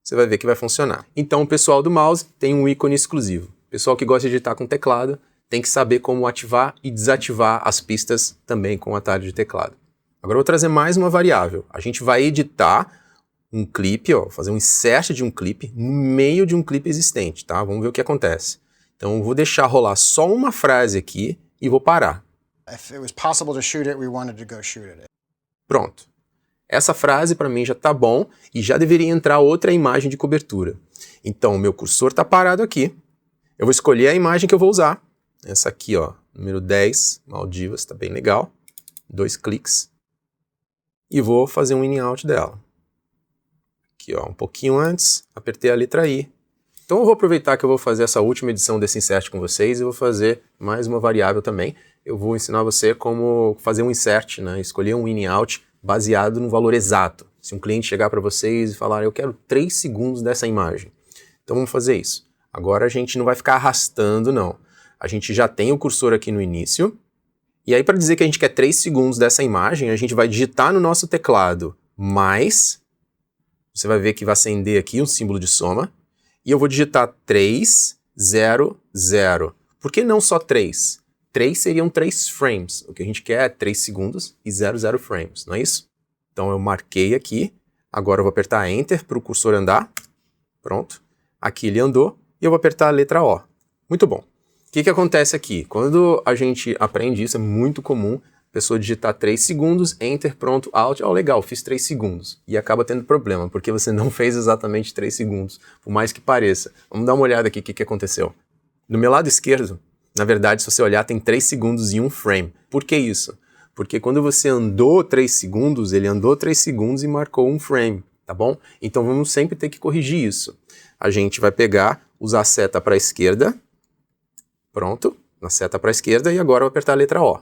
você vai ver que vai funcionar. Então o pessoal do mouse tem um ícone exclusivo. O pessoal que gosta de editar com teclado tem que saber como ativar e desativar as pistas também com o atalho de teclado. Agora eu vou trazer mais uma variável. A gente vai editar um clipe, ó, fazer um insert de um clipe no meio de um clipe existente, tá? Vamos ver o que acontece. Então eu vou deixar rolar só uma frase aqui e vou parar. If it was possible to shoot it, we wanted to go shoot it. Pronto. Essa frase para mim já tá bom e já deveria entrar outra imagem de cobertura. Então o meu cursor está parado aqui. Eu vou escolher a imagem que eu vou usar. Essa aqui, ó, número 10, Maldivas, tá bem legal. 2 cliques. E vou fazer um in e out dela. Aqui, ó, um pouquinho antes, apertei a letra I. Então eu vou aproveitar que eu vou fazer essa última edição desse insert com vocês e vou fazer mais uma variável também. Eu vou ensinar você como fazer um insert, né? Escolher um in e out baseado no valor exato. Se um cliente chegar para vocês e falar, eu quero 3 segundos dessa imagem. Então vamos fazer isso. Agora a gente não vai ficar arrastando, não. A gente já tem o cursor aqui no início. E aí para dizer que a gente quer 3 segundos dessa imagem, a gente vai digitar no nosso teclado mais. Você vai ver que vai acender aqui um símbolo de soma. E eu vou digitar 3, 0, 0. Por que não só 3? 3 seriam 3 frames. O que a gente quer é 3 segundos e 0, 0 frames, não é isso? Então eu marquei aqui. Agora eu vou apertar Enter para o cursor andar. Pronto. Aqui ele andou. E eu vou apertar a letra O. Muito bom. O que acontece aqui? Quando a gente aprende isso, é muito comum a pessoa digitar 3 segundos, Enter, pronto, Alt. Oh, legal, fiz 3 segundos. E acaba tendo problema, porque você não fez exatamente 3 segundos, por mais que pareça. Vamos dar uma olhada aqui o que aconteceu. No meu lado esquerdo, na verdade, se você olhar, tem 3 segundos e 1 frame. Por que isso? Porque quando você andou 3 segundos, ele andou 3 segundos e marcou 1 frame, tá bom? Então vamos sempre ter que corrigir isso. A gente vai pegar, usar a seta para a esquerda. Pronto, na seta para a esquerda, e agora eu vou apertar a letra O.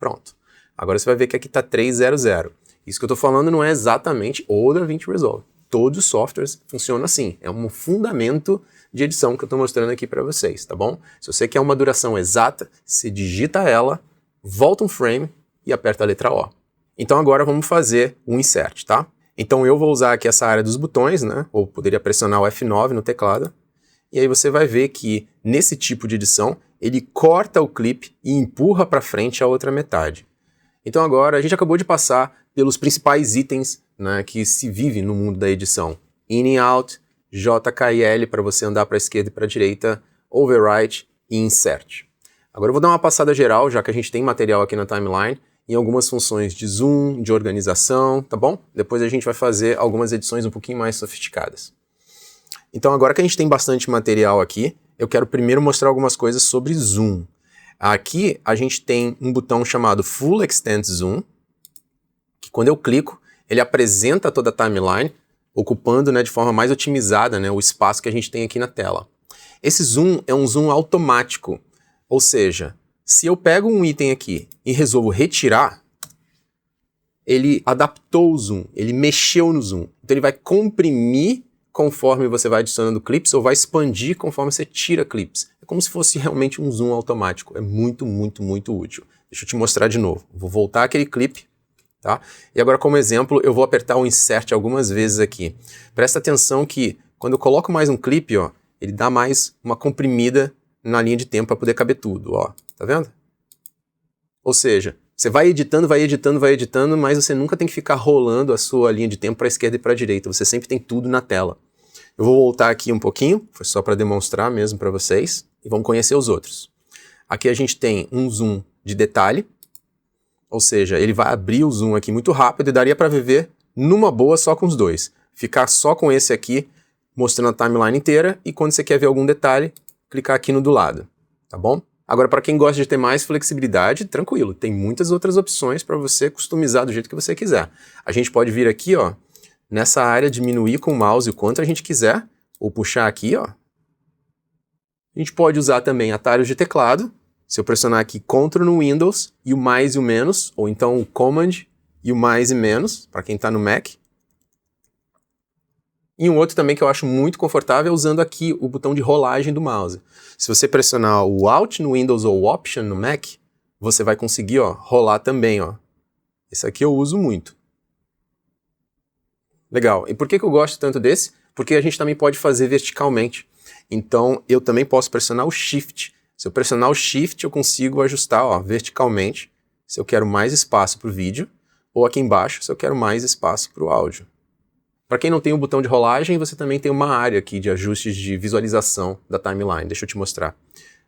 Pronto. Agora você vai ver que aqui está 300. Isso que eu estou falando não é exatamente o DaVinci Resolve. Todos os softwares funcionam assim. É um fundamento de edição que eu estou mostrando aqui para vocês, tá bom? Se você quer uma duração exata, você digita ela, volta um frame e aperta a letra O. Então agora vamos fazer um insert, tá? Então eu vou usar aqui essa área dos botões, né? Ou poderia pressionar o F9 no teclado. E aí você vai ver que nesse tipo de edição, ele corta o clipe e empurra para frente a outra metade. Então agora a gente acabou de passar pelos principais itens, né, que se vive no mundo da edição. In e out, JKL para você andar para a esquerda e para a direita, overwrite e insert. Agora eu vou dar uma passada geral, já que a gente tem material aqui na timeline, em algumas funções de zoom, de organização, tá bom? Depois a gente vai fazer algumas edições um pouquinho mais sofisticadas. Então agora que a gente tem bastante material aqui, eu quero primeiro mostrar algumas coisas sobre zoom. Aqui a gente tem um botão chamado Full Extent Zoom, que quando eu clico, ele apresenta toda a timeline, ocupando, né, de forma mais otimizada, né, o espaço que a gente tem aqui na tela. Esse zoom é um zoom automático, ou seja, se eu pego um item aqui e resolvo retirar, ele adaptou o zoom, ele mexeu no zoom. Então ele vai comprimir conforme você vai adicionando clips ou vai expandir conforme você tira clips. É como se fosse realmente um zoom automático. É muito, muito, muito útil. Deixa eu te mostrar de novo. Vou voltar aquele clipe, tá? E agora, como exemplo, eu vou apertar o Insert algumas vezes aqui. Presta atenção que quando eu coloco mais um clipe, ó, ele dá mais uma comprimida na linha de tempo para poder caber tudo, ó. Tá vendo? Ou seja, você vai editando, vai editando, vai editando, mas você nunca tem que ficar rolando a sua linha de tempo para a esquerda e para a direita. Você sempre tem tudo na tela. Eu vou voltar aqui um pouquinho, foi só para demonstrar mesmo para vocês, e vamos conhecer os outros. Aqui a gente tem um zoom de detalhe, ou seja, ele vai abrir o zoom aqui muito rápido e daria para viver numa boa só com os dois. Ficar só com esse aqui, mostrando a timeline inteira, e quando você quer ver algum detalhe, clicar aqui no do lado, tá bom? Agora, para quem gosta de ter mais flexibilidade, tranquilo, tem muitas outras opções para você customizar do jeito que você quiser. A gente pode vir aqui, ó, nessa área, diminuir com o mouse o quanto a gente quiser, ou puxar aqui, ó. A gente pode usar também atalhos de teclado. Se eu pressionar aqui Ctrl no Windows, e o mais e o menos, ou então o Command e o mais e menos, para quem está no Mac. E um outro também que eu acho muito confortável é usando aqui o botão de rolagem do mouse. Se você pressionar o Alt no Windows ou o Option no Mac, você vai conseguir, ó, rolar também, ó. Esse aqui eu uso muito. Legal. E por que eu gosto tanto desse? Porque a gente também pode fazer verticalmente. Então eu também posso pressionar o Shift. Se eu pressionar o Shift, eu consigo ajustar, ó, verticalmente, se eu quero mais espaço para o vídeo, ou aqui embaixo, se eu quero mais espaço para o áudio. Para quem não tem o botão de rolagem, você também tem uma área aqui de ajustes de visualização da timeline. Deixa eu te mostrar.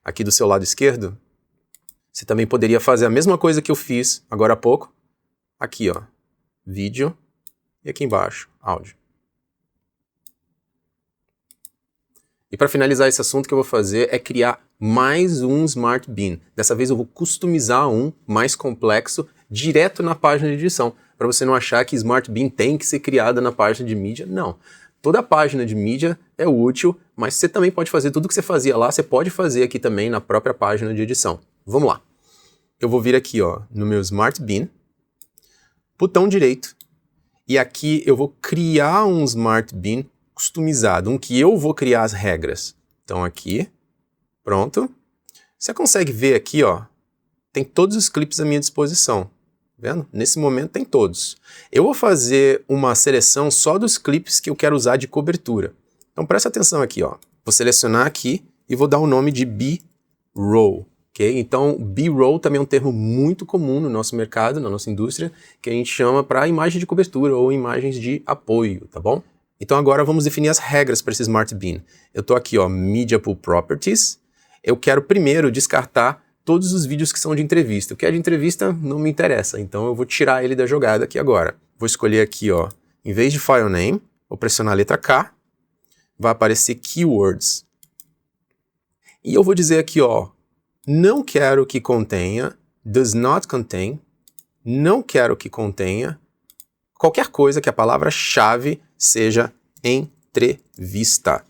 Aqui do seu lado esquerdo, você também poderia fazer a mesma coisa que eu fiz agora há pouco. Aqui, ó, vídeo, e aqui embaixo, áudio. E para finalizar esse assunto, o que eu vou fazer é criar mais um Smart Bean. Dessa vez eu vou customizar um mais complexo direto na página de edição, para você não achar que Smart Bean tem que ser criada na página de mídia. Não. Toda a página de mídia é útil, mas você também pode fazer tudo que você fazia lá, você pode fazer aqui também na própria página de edição. Vamos lá. Eu vou vir aqui, ó, no meu Smart Bin, botão direito, e aqui eu vou criar um Smart Bin customizado, um que eu vou criar as regras. Então aqui, pronto. Você consegue ver aqui, ó, tem todos os clipes à minha disposição. Vendo? Nesse momento tem todos. Eu vou fazer uma seleção só dos clipes que eu quero usar de cobertura. Então presta atenção aqui, ó. Vou selecionar aqui e vou dar o nome de B-roll. Okay? Então B-roll também é um termo muito comum no nosso mercado, na nossa indústria, que a gente chama para imagem de cobertura ou imagens de apoio, tá bom? Então agora vamos definir as regras para esse Smart Bin. Eu estou aqui, ó, Media Pool Properties. Eu quero primeiro descartar todos os vídeos que são de entrevista. O que é de entrevista não me interessa, então eu vou tirar ele da jogada aqui agora. Vou escolher aqui, ó, em vez de File Name, vou pressionar a letra K, vai aparecer Keywords. E eu vou dizer aqui, ó, não quero que contenha, does not contain, não quero que contenha qualquer coisa que a palavra-chave seja entrevista.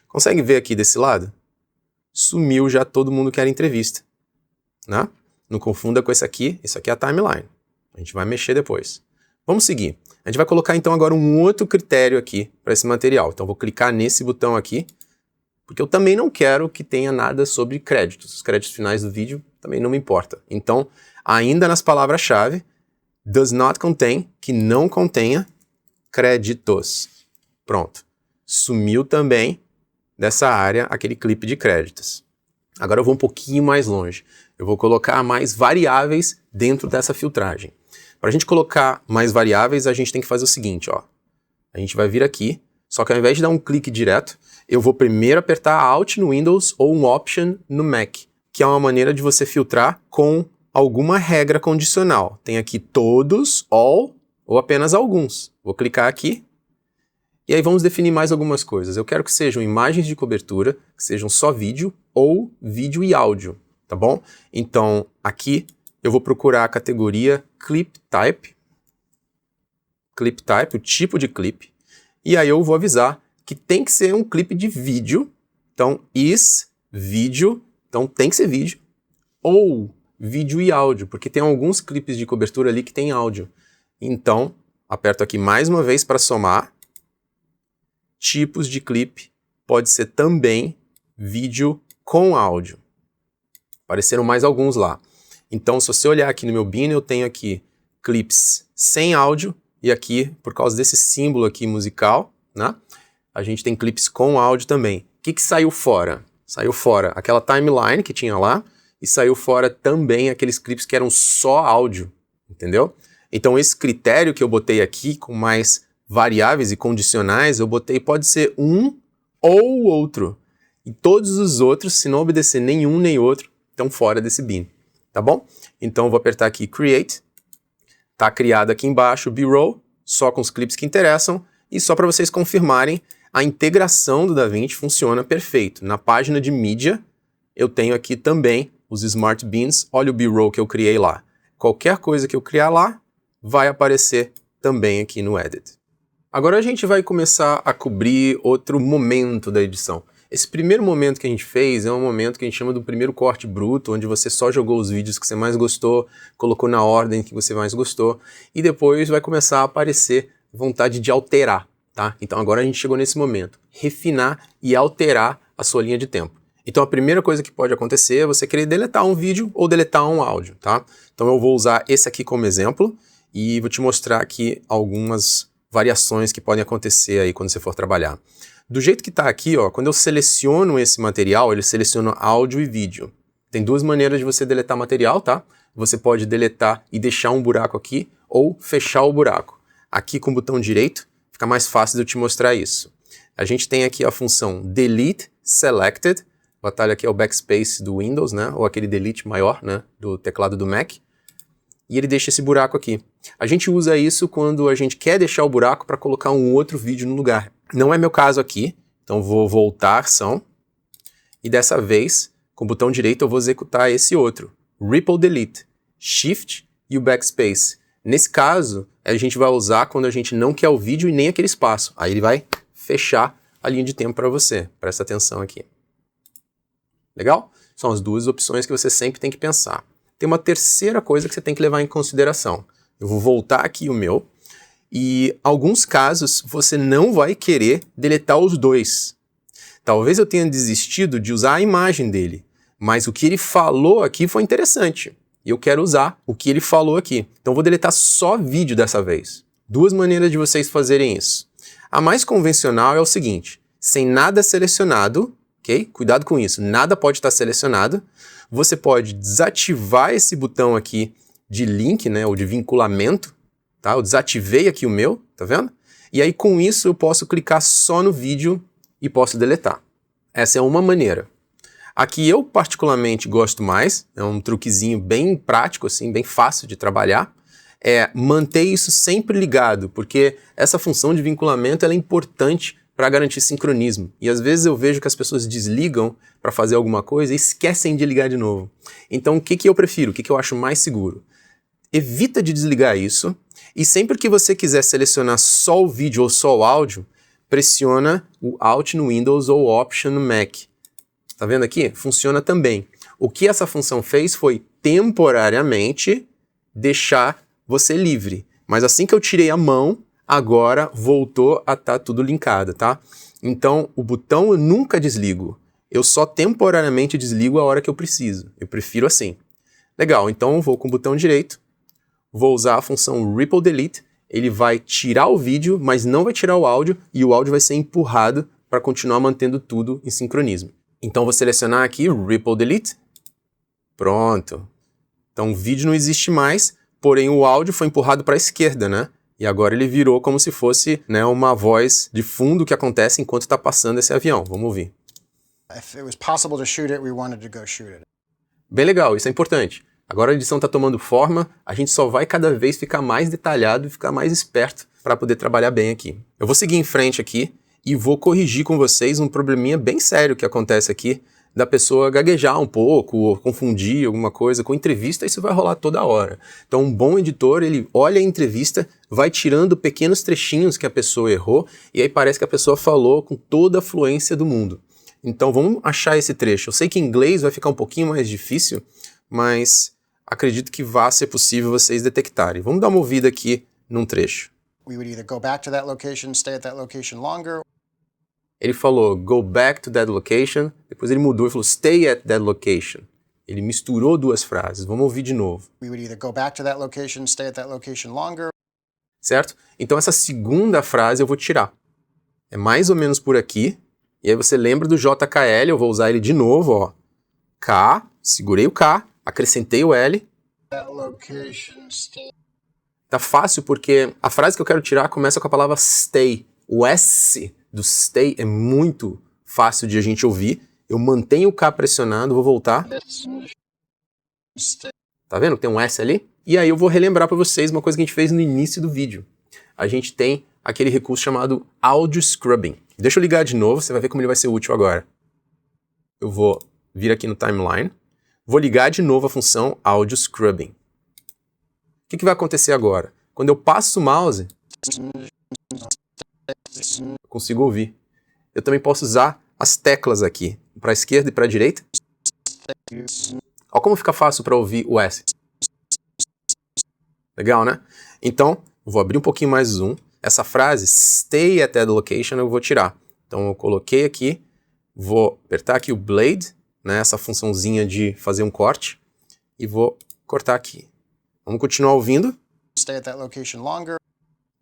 Consegue ver aqui desse lado? Sumiu já todo mundo que era entrevista. Né? Não confunda com esse aqui é a timeline. A gente vai mexer depois. Vamos seguir. A gente vai colocar então agora um outro critério aqui para esse material. Então vou clicar nesse botão aqui, porque eu também não quero que tenha nada sobre créditos. Os créditos finais do vídeo também não me importa. Então, ainda nas palavras-chave, does not contain, que não contenha créditos. Pronto. Sumiu também dessa área aquele clipe de créditos. Agora eu vou um pouquinho mais longe. Eu vou colocar mais variáveis dentro dessa filtragem. Para a gente colocar mais variáveis, a gente tem que fazer o seguinte, ó. A gente vai vir aqui, só que ao invés de dar um clique direto, eu vou primeiro apertar Alt no Windows ou um Option no Mac, que é uma maneira de você filtrar com alguma regra condicional. Tem aqui todos, all ou apenas alguns. Vou clicar aqui. E aí vamos definir mais algumas coisas. Eu quero que sejam imagens de cobertura, que sejam só vídeo ou vídeo e áudio, tá bom? Então, aqui eu vou procurar a categoria Clip Type, o tipo de clipe, e aí eu vou avisar que tem que ser um clipe de vídeo, então is vídeo, então tem que ser vídeo, ou vídeo e áudio, porque tem alguns clipes de cobertura ali que tem áudio. Então, aperto aqui mais uma vez para somar. Tipos de clipe pode ser também vídeo com áudio. Apareceram mais alguns lá. Então, se você olhar aqui no meu bin, eu tenho aqui clips sem áudio e aqui, por causa desse símbolo aqui musical, né, a gente tem clipes com áudio também. O que saiu fora? Saiu fora aquela timeline que tinha lá e saiu fora também aqueles clipes que eram só áudio, entendeu? Então, esse critério que eu botei aqui com mais variáveis e condicionais, eu botei pode ser um ou outro. E todos os outros, se não obedecer nenhum nem outro, estão fora desse bin, tá bom? Então eu vou apertar aqui Create, tá criado aqui embaixo B-roll, só com os clipes que interessam, e só para vocês confirmarem, a integração do DaVinci funciona perfeito. Na página de mídia, eu tenho aqui também os Smart Bins, olha o B-roll que eu criei lá. Qualquer coisa que eu criar lá, vai aparecer também aqui no Edit. Agora a gente vai começar a cobrir outro momento da edição. Esse primeiro momento que a gente fez é um momento que a gente chama do primeiro corte bruto, onde você só jogou os vídeos que você mais gostou, colocou na ordem que você mais gostou, e depois vai começar a aparecer vontade de alterar, tá? Então agora a gente chegou nesse momento, refinar e alterar a sua linha de tempo. Então a primeira coisa que pode acontecer é você querer deletar um vídeo ou deletar um áudio, tá? Então eu vou usar esse aqui como exemplo e vou te mostrar aqui algumas variações que podem acontecer aí quando você for trabalhar. Do jeito que está aqui, ó, quando eu seleciono esse material, ele seleciona áudio e vídeo. Tem duas maneiras de você deletar material, tá? Você pode deletar e deixar um buraco aqui, ou fechar o buraco. Aqui com o botão direito, fica mais fácil de eu te mostrar isso. A gente tem aqui a função Delete Selected, o atalho aqui é o backspace do Windows, né? Ou aquele delete maior, né? Do teclado do Mac. E ele deixa esse buraco aqui. A gente usa isso quando a gente quer deixar o buraco para colocar um outro vídeo no lugar. Não é meu caso aqui, então vou voltar à ação. E dessa vez, com o botão direito, eu vou executar esse outro. Ripple Delete, Shift e o Backspace. Nesse caso, a gente vai usar quando a gente não quer o vídeo e nem aquele espaço. Aí ele vai fechar a linha de tempo para você. Presta atenção aqui. Legal? São as duas opções que você sempre tem que pensar. Tem uma terceira coisa que você tem que levar em consideração. Eu vou voltar aqui o meu, e em alguns casos você não vai querer deletar os dois. Talvez eu tenha desistido de usar a imagem dele, mas o que ele falou aqui foi interessante. E eu quero usar o que ele falou aqui. Então eu vou deletar só vídeo dessa vez. Duas maneiras de vocês fazerem isso. A mais convencional é o seguinte: sem nada selecionado, ok? Cuidado com isso, nada pode estar selecionado. Você pode desativar esse botão aqui de link, né, ou de vinculamento, tá? Eu desativei aqui o meu, tá vendo? E aí com isso eu posso clicar só no vídeo e posso deletar. Essa é uma maneira. Aqui eu particularmente gosto mais, é um truquezinho bem prático, assim, bem fácil de trabalhar, é manter isso sempre ligado, porque essa função de vinculamento ela é importante para garantir sincronismo. E às vezes eu vejo que as pessoas desligam para fazer alguma coisa e esquecem de ligar de novo. Então o que eu prefiro, o que eu acho mais seguro? Evita de desligar isso, e sempre que você quiser selecionar só o vídeo ou só o áudio, pressiona o Alt no Windows ou Option no Mac. Tá vendo aqui? Funciona também. O que essa função fez foi temporariamente deixar você livre. Mas assim que eu tirei a mão, agora voltou a estar tudo linkado, tá? Então, o botão eu nunca desligo. Eu só temporariamente desligo a hora que eu preciso. Eu prefiro assim. Legal, então eu vou com o botão direito, vou usar a função Ripple Delete. Ele vai tirar o vídeo, mas não vai tirar o áudio, e o áudio vai ser empurrado para continuar mantendo tudo em sincronismo. Então vou selecionar aqui Ripple Delete. Pronto. Então o vídeo não existe mais, porém o áudio foi empurrado para a esquerda, né? E agora ele virou como se fosse, né, uma voz de fundo que acontece enquanto está passando esse avião. Vamos ouvir. If it was possible to shoot it, we wanted to go shoot it. Bem legal, isso é importante. Agora a edição está tomando forma, a gente só vai cada vez ficar mais detalhado e ficar mais esperto para poder trabalhar bem aqui. Eu vou seguir em frente aqui e vou corrigir com vocês um probleminha bem sério que acontece aqui, da pessoa gaguejar um pouco ou confundir alguma coisa com entrevista. Isso vai rolar toda hora. Então um bom editor, ele olha a entrevista, vai tirando pequenos trechinhos que a pessoa errou e aí parece que a pessoa falou com toda a fluência do mundo. Então vamos achar esse trecho. Eu sei que em inglês vai ficar um pouquinho mais difícil, mas acredito que vai ser possível vocês detectarem. Vamos dar uma ouvida aqui num trecho. We would either go back to that location, stay at that location longer. Ele falou go back to that location, depois ele mudou e falou stay at that location. Ele misturou duas frases. Vamos ouvir de novo. We would either go back to that location, stay at that location longer. Certo? Então essa segunda frase eu vou tirar. É mais ou menos por aqui. E aí você lembra do JKL, eu vou usar ele de novo, ó. K, segurei o K, acrescentei o L. That location, stay. Tá fácil porque a frase que eu quero tirar começa com a palavra stay. O S do stay é muito fácil de a gente ouvir. Eu mantenho o K pressionado, vou voltar. Tá vendo? Tem um S ali. E aí eu vou relembrar para vocês uma coisa que a gente fez no início do vídeo. A gente tem aquele recurso chamado Audio Scrubbing. Deixa eu ligar de novo, você vai ver como ele vai ser útil agora. Eu vou vir aqui no timeline. Vou ligar de novo a função Audio Scrubbing. O que vai acontecer agora? Quando eu passo o mouse, eu consigo ouvir. Eu também posso usar as teclas aqui, para a esquerda e para a direita. Olha como fica fácil para ouvir o S. Legal, né? Então, eu vou abrir um pouquinho mais o zoom. Essa frase, stay at that location, eu vou tirar. Então, eu coloquei aqui, vou apertar aqui o blade, né, essa funçãozinha de fazer um corte, e vou cortar aqui. Vamos continuar ouvindo. Stay at that location longer.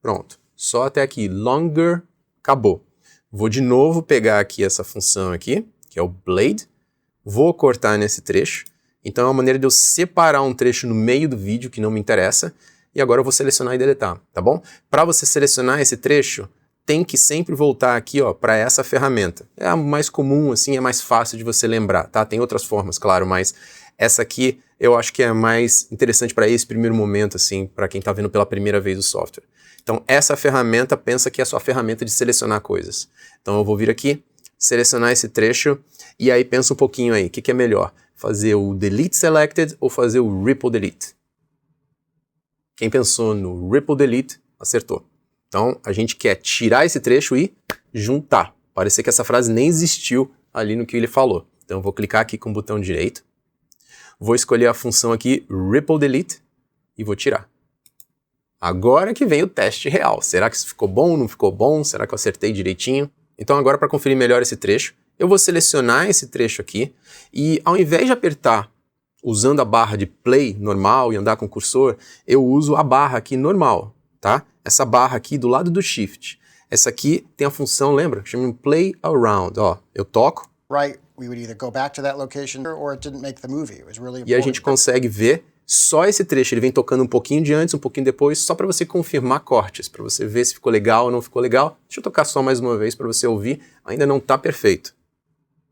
Pronto. Só até aqui. Longer. Acabou. Vou de novo pegar aqui essa função aqui, que é o blade. Vou cortar nesse trecho. Então é uma maneira de eu separar um trecho no meio do vídeo que não me interessa. E agora eu vou selecionar e deletar, tá bom? Para você selecionar esse trecho, tem que sempre voltar aqui, ó, para essa ferramenta. É a mais comum, assim, é mais fácil de você lembrar, tá? Tem outras formas, claro, mas essa aqui eu acho que é mais interessante para esse primeiro momento, assim, para quem está vendo pela primeira vez o software. Então, essa ferramenta, pensa que é a sua ferramenta de selecionar coisas. Então, eu vou vir aqui, selecionar esse trecho, e aí pensa um pouquinho aí, o que é melhor? Fazer o Delete Selected ou fazer o Ripple Delete? Quem pensou no Ripple Delete, acertou. Então, a gente quer tirar esse trecho e juntar. parecer que essa frase nem existiu ali no que ele falou. Então eu vou clicar aqui com o botão direito, vou escolher a função aqui Ripple Delete e vou tirar. Agora que vem o teste real. Será que isso ficou bom, não ficou bom? Será que eu acertei direitinho? Então agora, para conferir melhor esse trecho, eu vou selecionar esse trecho aqui e ao invés de apertar usando a barra de play normal e andar com o cursor, eu uso a barra aqui normal, tá? Essa barra aqui do lado do shift. Essa aqui tem a função, lembra? Chama play around, ó. Eu toco. Right, we would either go back to that location or it didn't make the movie. It was really important. E a gente consegue ver só esse trecho. Ele vem tocando um pouquinho de antes, um pouquinho depois, só para você confirmar cortes, para você ver se ficou legal ou não ficou legal. Deixa eu tocar só mais uma vez para você ouvir. Ainda não tá perfeito.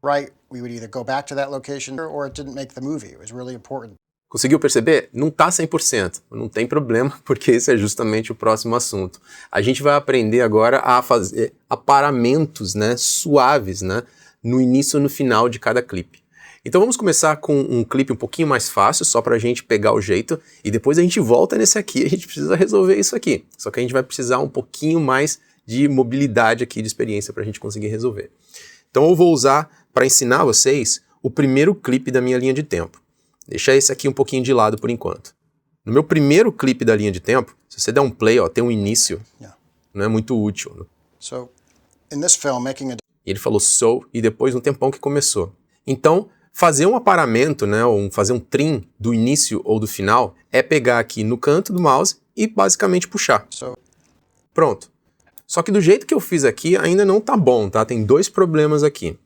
Right, we would either go back to that location or it didn't make the movie. It was really important. Conseguiu perceber? Não tá 100%, não tem problema, porque esse é justamente o próximo assunto. A gente vai aprender agora a fazer aparamentos, né, suaves, né, no início e no final de cada clipe. Então vamos começar com um clipe um pouquinho mais fácil, só pra gente pegar o jeito, e depois a gente volta nesse aqui, a gente precisa resolver isso aqui. Só que a gente vai precisar um pouquinho mais de mobilidade aqui, de experiência pra gente conseguir resolver. Então eu vou usar, para ensinar vocês, o primeiro clipe da minha linha de tempo. Deixa esse aqui um pouquinho de lado por enquanto. No meu primeiro clipe da linha de tempo, se você der um play, ó, tem um início, não é muito útil. So, in this film, making a... E ele falou so, e depois um tempão que começou. Então, fazer um aparamento, né, ou fazer um trim do início ou do final, é pegar aqui no canto do mouse e basicamente puxar. Pronto. Só que do jeito que eu fiz aqui, ainda não tá bom, tá? Tem dois problemas aqui.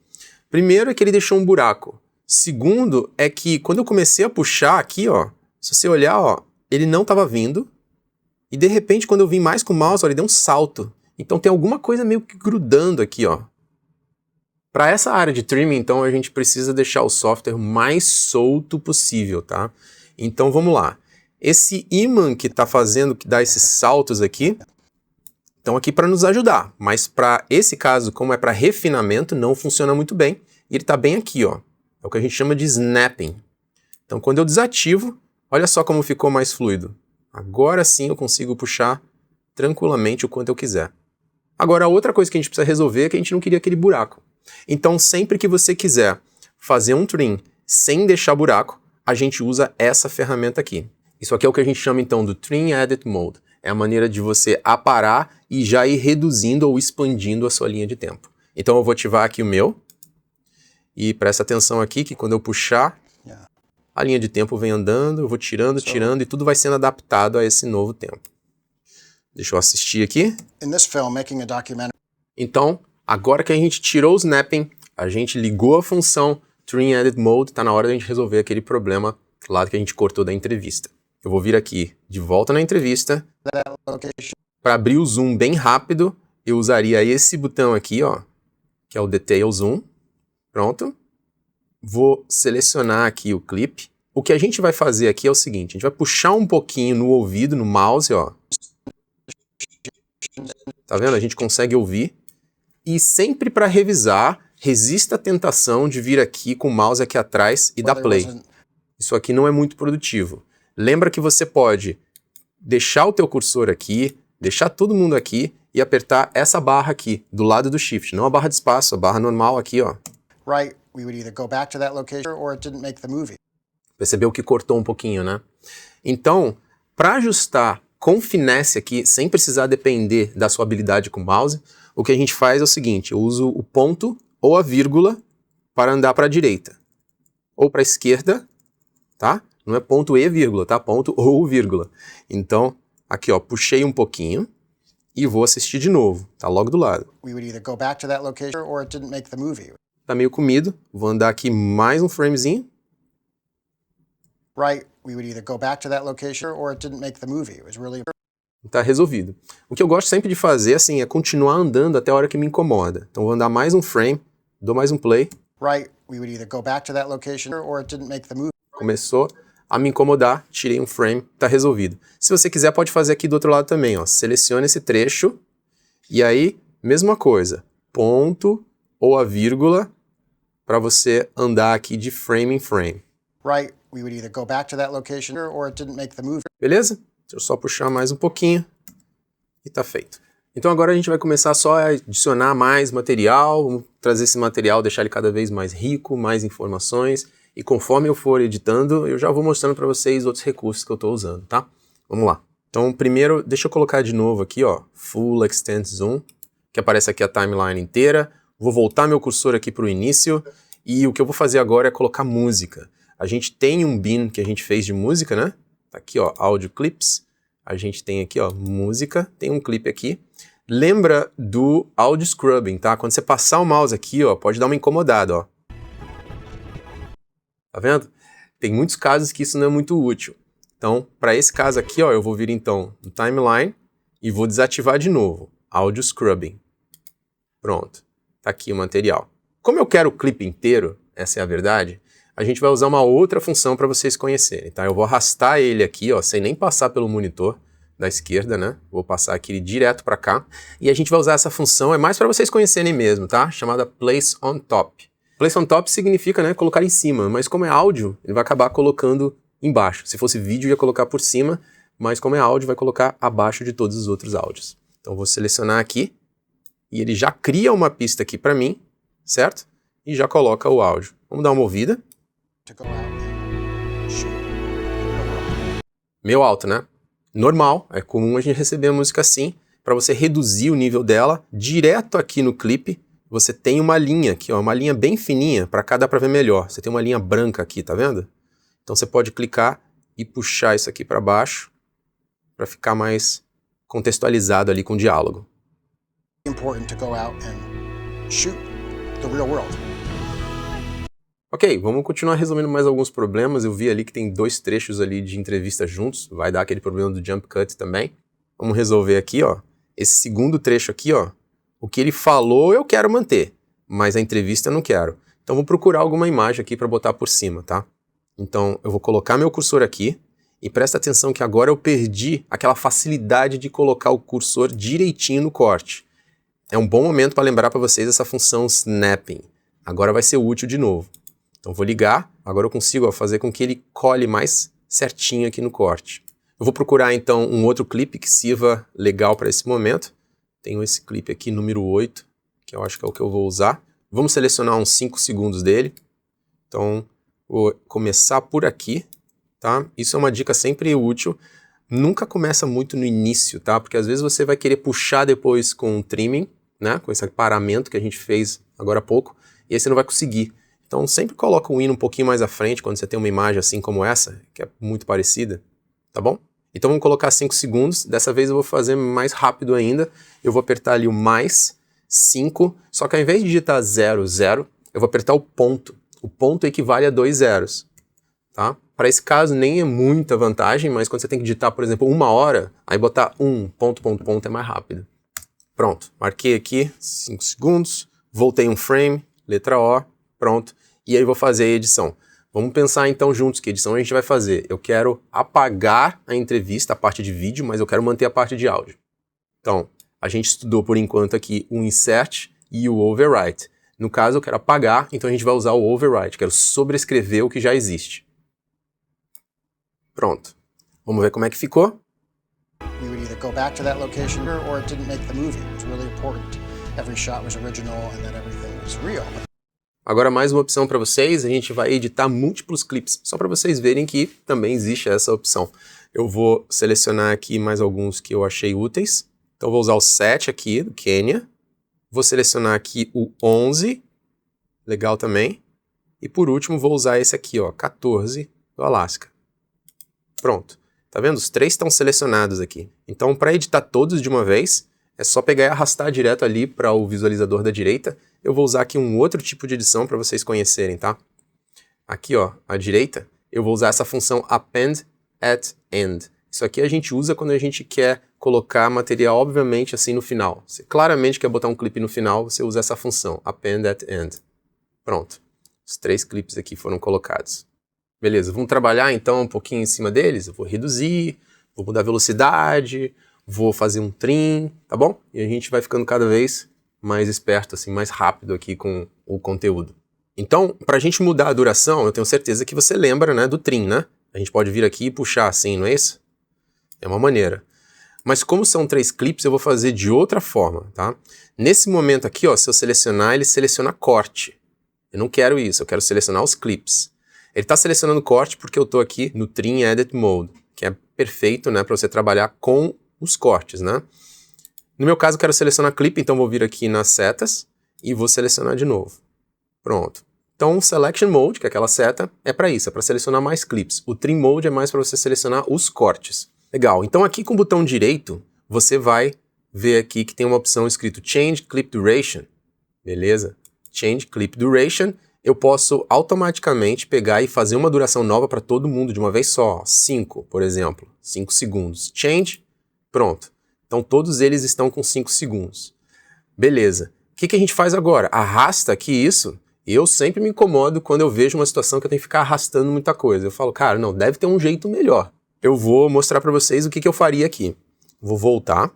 Primeiro é que ele deixou um buraco. Segundo é que quando eu comecei a puxar aqui, ó, se você olhar, ó, ele não estava vindo. E de repente, quando eu vim mais com o mouse, ó, ele deu um salto. Então tem alguma coisa meio que grudando aqui, ó. Para essa área de trimming, então, a gente precisa deixar o software mais solto possível, tá? Então vamos lá. Esse ímã que está fazendo, que dá esses saltos aqui, estão aqui para nos ajudar. Mas para esse caso, como é para refinamento, não funciona muito bem. E ele está bem aqui, ó. É o que a gente chama de snapping. Então, quando eu desativo, olha só como ficou mais fluido. Agora sim eu consigo puxar tranquilamente o quanto eu quiser. Agora, a outra coisa que a gente precisa resolver é que a gente não queria aquele buraco. Então, sempre que você quiser fazer um trim sem deixar buraco, a gente usa essa ferramenta aqui. Isso aqui é o que a gente chama, então, do Trim Edit Mode. É a maneira de você aparar e já ir reduzindo ou expandindo a sua linha de tempo. Então, eu vou ativar aqui o meu. E presta atenção aqui que quando eu puxar, a linha de tempo vem andando, eu vou tirando, tirando, e tudo vai sendo adaptado a esse novo tempo. Deixa eu assistir aqui. Então, agora que a gente tirou o snapping, a gente ligou a função Trim Edit Mode, tá na hora de a gente resolver aquele problema lá que a gente cortou da entrevista. Eu vou vir aqui de volta na entrevista. Para abrir o zoom bem rápido, eu usaria esse botão aqui, ó, que é o Detail Zoom. Pronto. Vou selecionar aqui o clipe. O que a gente vai fazer aqui é o seguinte, a gente vai puxar um pouquinho no ouvido, no mouse, ó. Tá vendo? A gente consegue ouvir. E sempre para revisar, resista à tentação de vir aqui com o mouse aqui atrás e dar play. Isso aqui não é muito produtivo. Lembra que você pode deixar o teu cursor aqui, deixar todo mundo aqui e apertar essa barra aqui, do lado do shift. Não a barra de espaço, a barra normal aqui, ó. Right, we would either go back to that location or it didn't make the movie. Percebeu que cortou um pouquinho, né? Então, para ajustar com finesse aqui, sem precisar depender da sua habilidade com o mouse, o que a gente faz é o seguinte, eu uso o ponto ou a vírgula para andar para a direita. Ou para a esquerda, tá? Não é ponto e vírgula, tá? Ponto ou vírgula. Então, aqui ó, puxei um pouquinho e vou assistir de novo, tá logo do lado. We would either go back to that location or it didn't make the movie. Tá meio comido, vou andar aqui mais um framezinho. Right, we would either go back to that location or it didn't make the movie. It was really... Tá resolvido. O que eu gosto sempre de fazer, assim, é continuar andando até a hora que me incomoda. Então vou andar mais um frame, dou mais um play. Right, we would either go back to that location or it didn't make the movie. Começou a me incomodar, tirei um frame, tá resolvido. Se você quiser, pode fazer aqui do outro lado também, ó. Selecione esse trecho e aí, mesma coisa, ponto ou a vírgula para você andar aqui de frame em frame. Right, we would either go back to that location or it didn't make the movie. Beleza? Deixa eu só puxar mais um pouquinho e tá feito. Então agora a gente vai começar só a adicionar mais material, vamos trazer esse material, deixar ele cada vez mais rico, mais informações, e conforme eu for editando, eu já vou mostrando para vocês outros recursos que eu estou usando, tá? Vamos lá. Então primeiro, deixa eu colocar de novo aqui, ó, Full Extent Zoom, que aparece aqui a timeline inteira. Vou voltar meu cursor aqui para o início, e o que eu vou fazer agora é colocar música. A gente tem um bin que a gente fez de música, né? Tá aqui, ó, Audio Clips. A gente tem aqui, ó, música, tem um clipe aqui. Lembra do Audio Scrubbing, tá? Quando você passar o mouse aqui, ó, pode dar uma incomodada, ó. Tá vendo? Tem muitos casos que isso não é muito útil. Então, para esse caso aqui, ó, eu vou vir então no Timeline e vou desativar de novo, Audio Scrubbing. Pronto, tá aqui o material. Como eu quero o clipe inteiro, essa é a verdade, a gente vai usar uma outra função para vocês conhecerem, tá? Eu vou arrastar ele aqui, ó, sem nem passar pelo monitor da esquerda, né? Vou passar aqui direto para cá. E a gente vai usar essa função, é mais para vocês conhecerem mesmo, tá? Chamada Place on Top. Place on Top significa, né, colocar em cima, mas como é áudio, ele vai acabar colocando embaixo. Se fosse vídeo, ia colocar por cima, mas como é áudio, vai colocar abaixo de todos os outros áudios. Então, vou selecionar aqui, e ele já cria uma pista aqui para mim, certo? E já coloca o áudio. Vamos dar uma ouvida. Meio alto, né? Normal, é comum a gente receber a música assim. Para você reduzir o nível dela, direto aqui no clipe, você tem uma linha aqui, ó, uma linha bem fininha, para cá dá para ver melhor. Você tem uma linha branca aqui, tá vendo? Então você pode clicar e puxar isso aqui para baixo, para ficar mais contextualizado ali com o diálogo. Important to go out and shoot the real world. Ok, vamos continuar resolvendo mais alguns problemas. Eu vi ali que tem 2 trechos ali de entrevista juntos. Vai dar aquele problema do jump cut também. Vamos resolver aqui, ó. Esse segundo trecho aqui, ó. O que ele falou eu quero manter, mas a entrevista eu não quero. Então vou procurar alguma imagem aqui para botar por cima, tá? Então eu vou colocar meu cursor aqui e presta atenção que agora eu perdi aquela facilidade de colocar o cursor direitinho no corte. É um bom momento para lembrar para vocês essa função snapping. Agora vai ser útil de novo. Então vou ligar, agora eu consigo, ó, fazer com que ele cole mais certinho aqui no corte. Eu vou procurar então um outro clipe que sirva legal para esse momento. Tenho esse clipe aqui, número 8, que eu acho que é o que eu vou usar. Vamos selecionar uns 5 segundos dele. Então vou começar por aqui, tá? Isso é uma dica sempre útil. Nunca começa muito no início, tá? Porque às vezes você vai querer puxar depois com o trimming, né? Com esse paramento que a gente fez agora há pouco, e aí você não vai conseguir. Então sempre coloca o hino um pouquinho mais à frente quando você tem uma imagem assim como essa, que é muito parecida, tá bom? Então vamos colocar 5 segundos, dessa vez eu vou fazer mais rápido ainda, eu vou apertar ali o mais 5, só que ao invés de digitar 0, 0, eu vou apertar o ponto equivale a 2 zeros, tá? Para esse caso nem é muita vantagem, mas quando você tem que digitar, por exemplo, 1 hora, aí botar ponto é mais rápido. Pronto, marquei aqui 5 segundos, voltei um frame, letra O, pronto. E aí vou fazer a edição. Vamos pensar então juntos que edição a gente vai fazer. Eu quero apagar a entrevista, a parte de vídeo, mas eu quero manter a parte de áudio. Então, a gente estudou por enquanto aqui o insert e o overwrite. No caso, eu quero apagar, então a gente vai usar o overwrite. Quero sobrescrever o que já existe. Pronto. Vamos ver como é que ficou. We would either go back to that location or it didn't make the movie. It was really important. Every shot was original and that everything was real. Agora mais uma opção para vocês, a gente vai editar múltiplos clipes, só para vocês verem que também existe essa opção. Eu vou selecionar aqui mais alguns que eu achei úteis. Então vou usar o 7 aqui, do Quênia. Vou selecionar aqui o 11, legal também. E por último vou usar esse aqui, ó, 14, do Alasca. Pronto. Tá vendo? Os 3 estão selecionados aqui. Então para editar todos de uma vez, é só pegar e arrastar direto ali para o visualizador da direita. Eu vou usar aqui um outro tipo de edição para vocês conhecerem, tá? Aqui, ó, à direita, eu vou usar essa função Append at End. Isso aqui a gente usa quando a gente quer colocar material, obviamente, assim no final. Você claramente quer botar um clipe no final, você usa essa função, Append at End. Pronto. Os 3 clipes aqui foram colocados. Beleza, vamos trabalhar então um pouquinho em cima deles. Eu vou reduzir, vou mudar a velocidade, vou fazer um trim, tá bom? E a gente vai ficando cada vez mais esperto, assim, mais rápido aqui com o conteúdo. Então, para a gente mudar a duração, eu tenho certeza que você lembra, né, do trim, né? A gente pode vir aqui e puxar assim, não é isso? É uma maneira. Mas como são 3 clips, eu vou fazer de outra forma, tá? Nesse momento aqui, ó, se eu selecionar, ele seleciona corte. Eu não quero isso, eu quero selecionar os clips. Ele está selecionando corte porque eu estou aqui no Trim Edit Mode, que é perfeito, né, para você trabalhar com os cortes, né? No meu caso, eu quero selecionar clipe, então vou vir aqui nas setas e vou selecionar de novo. Pronto. Então, o Selection Mode, que é aquela seta, é para isso, é para selecionar mais clips. O Trim Mode é mais para você selecionar os cortes. Legal, então aqui com o botão direito, você vai ver aqui que tem uma opção escrito Change Clip Duration. Beleza? Change Clip Duration. Eu posso automaticamente pegar e fazer uma duração nova para todo mundo de uma vez só. 5, por exemplo. 5 segundos. Change. Pronto. Então todos eles estão com 5 segundos. Beleza. O que a gente faz agora? Arrasta aqui isso. Eu sempre me incomodo quando eu vejo uma situação que eu tenho que ficar arrastando muita coisa. Eu falo, cara, não, deve ter um jeito melhor. Eu vou mostrar para vocês o que eu faria aqui. Vou voltar.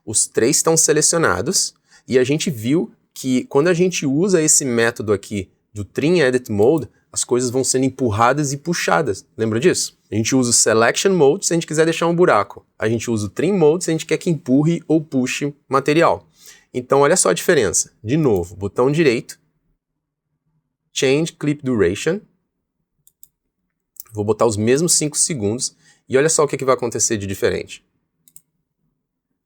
Os 3 estão selecionados. E a gente viu que quando a gente usa esse método aqui do Trim Edit Mode, as coisas vão sendo empurradas e puxadas. Lembra disso? A gente usa o Selection Mode se a gente quiser deixar um buraco. A gente usa o Trim Mode se a gente quer que empurre ou puxe material. Então, olha só a diferença. De novo, botão direito, Change Clip Duration. Vou botar os mesmos 5 segundos e olha só o que vai acontecer de diferente.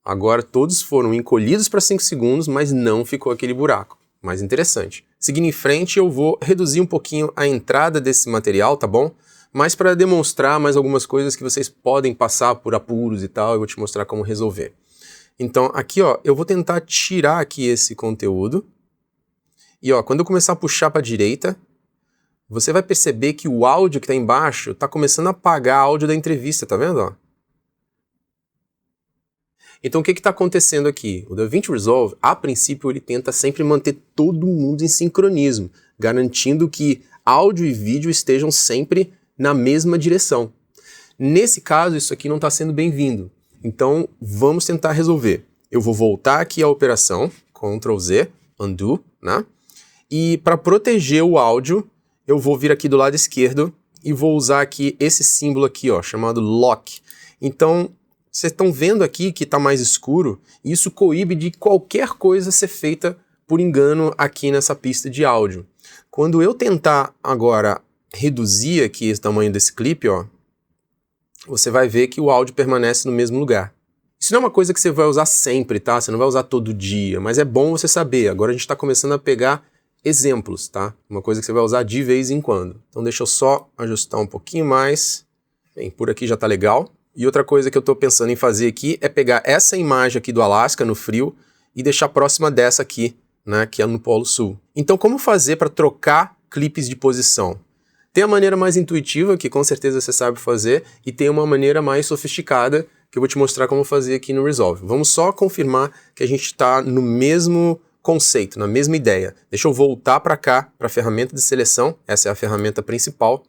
Agora todos foram encolhidos para 5 segundos, mas não ficou aquele buraco. Mais interessante. Seguindo em frente, eu vou reduzir um pouquinho a entrada desse material, tá bom? Mas para demonstrar mais algumas coisas que vocês podem passar por apuros e tal, eu vou te mostrar como resolver. Então aqui, ó, eu vou tentar tirar aqui esse conteúdo. E ó, quando eu começar a puxar para a direita, você vai perceber que o áudio que está embaixo está começando a apagar o áudio da entrevista, tá vendo? Ó? Então o que está acontecendo aqui? O DaVinci Resolve, a princípio, ele tenta sempre manter todo mundo em sincronismo, garantindo que áudio e vídeo estejam sempre na mesma direção. Nesse caso, isso aqui não está sendo bem-vindo. Então vamos tentar resolver. Eu vou voltar aqui à operação, Ctrl Z, Undo, né? E para proteger o áudio, eu vou vir aqui do lado esquerdo e vou usar aqui esse símbolo aqui, ó, chamado Lock. Então, vocês estão vendo aqui que está mais escuro, e isso coíbe de qualquer coisa ser feita por engano aqui nessa pista de áudio. Quando eu tentar agora reduzir aqui esse tamanho desse clipe, ó, você vai ver que o áudio permanece no mesmo lugar. Isso não é uma coisa que você vai usar sempre, tá? Você não vai usar todo dia, mas é bom você saber. Agora a gente está começando a pegar exemplos, tá? Uma coisa que você vai usar de vez em quando. Então deixa eu só ajustar um pouquinho mais. Bem, por aqui já tá legal. E outra coisa que eu tô pensando em fazer aqui é pegar essa imagem aqui do Alasca no frio e deixar próxima dessa aqui, né, que é no Polo Sul. Então como fazer para trocar clipes de posição? Tem a maneira mais intuitiva, que com certeza você sabe fazer, e tem uma maneira mais sofisticada, que eu vou te mostrar como fazer aqui no Resolve. Vamos só confirmar que a gente está no mesmo conceito, na mesma ideia. Deixa eu voltar para cá, para a ferramenta de seleção, essa é a ferramenta principal.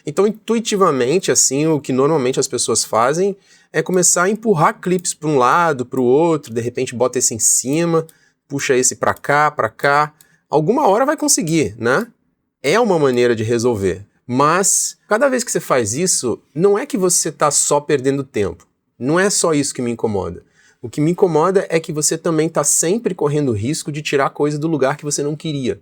Então, intuitivamente, assim, o que normalmente as pessoas fazem é começar a empurrar clipes para um lado, para o outro, de repente bota esse em cima, puxa esse para cá. Alguma hora vai conseguir, né? É uma maneira de resolver. Mas, cada vez que você faz isso, não é que você está só perdendo tempo. Não é só isso que me incomoda. O que me incomoda é que você também está sempre correndo o risco de tirar coisa do lugar que você não queria.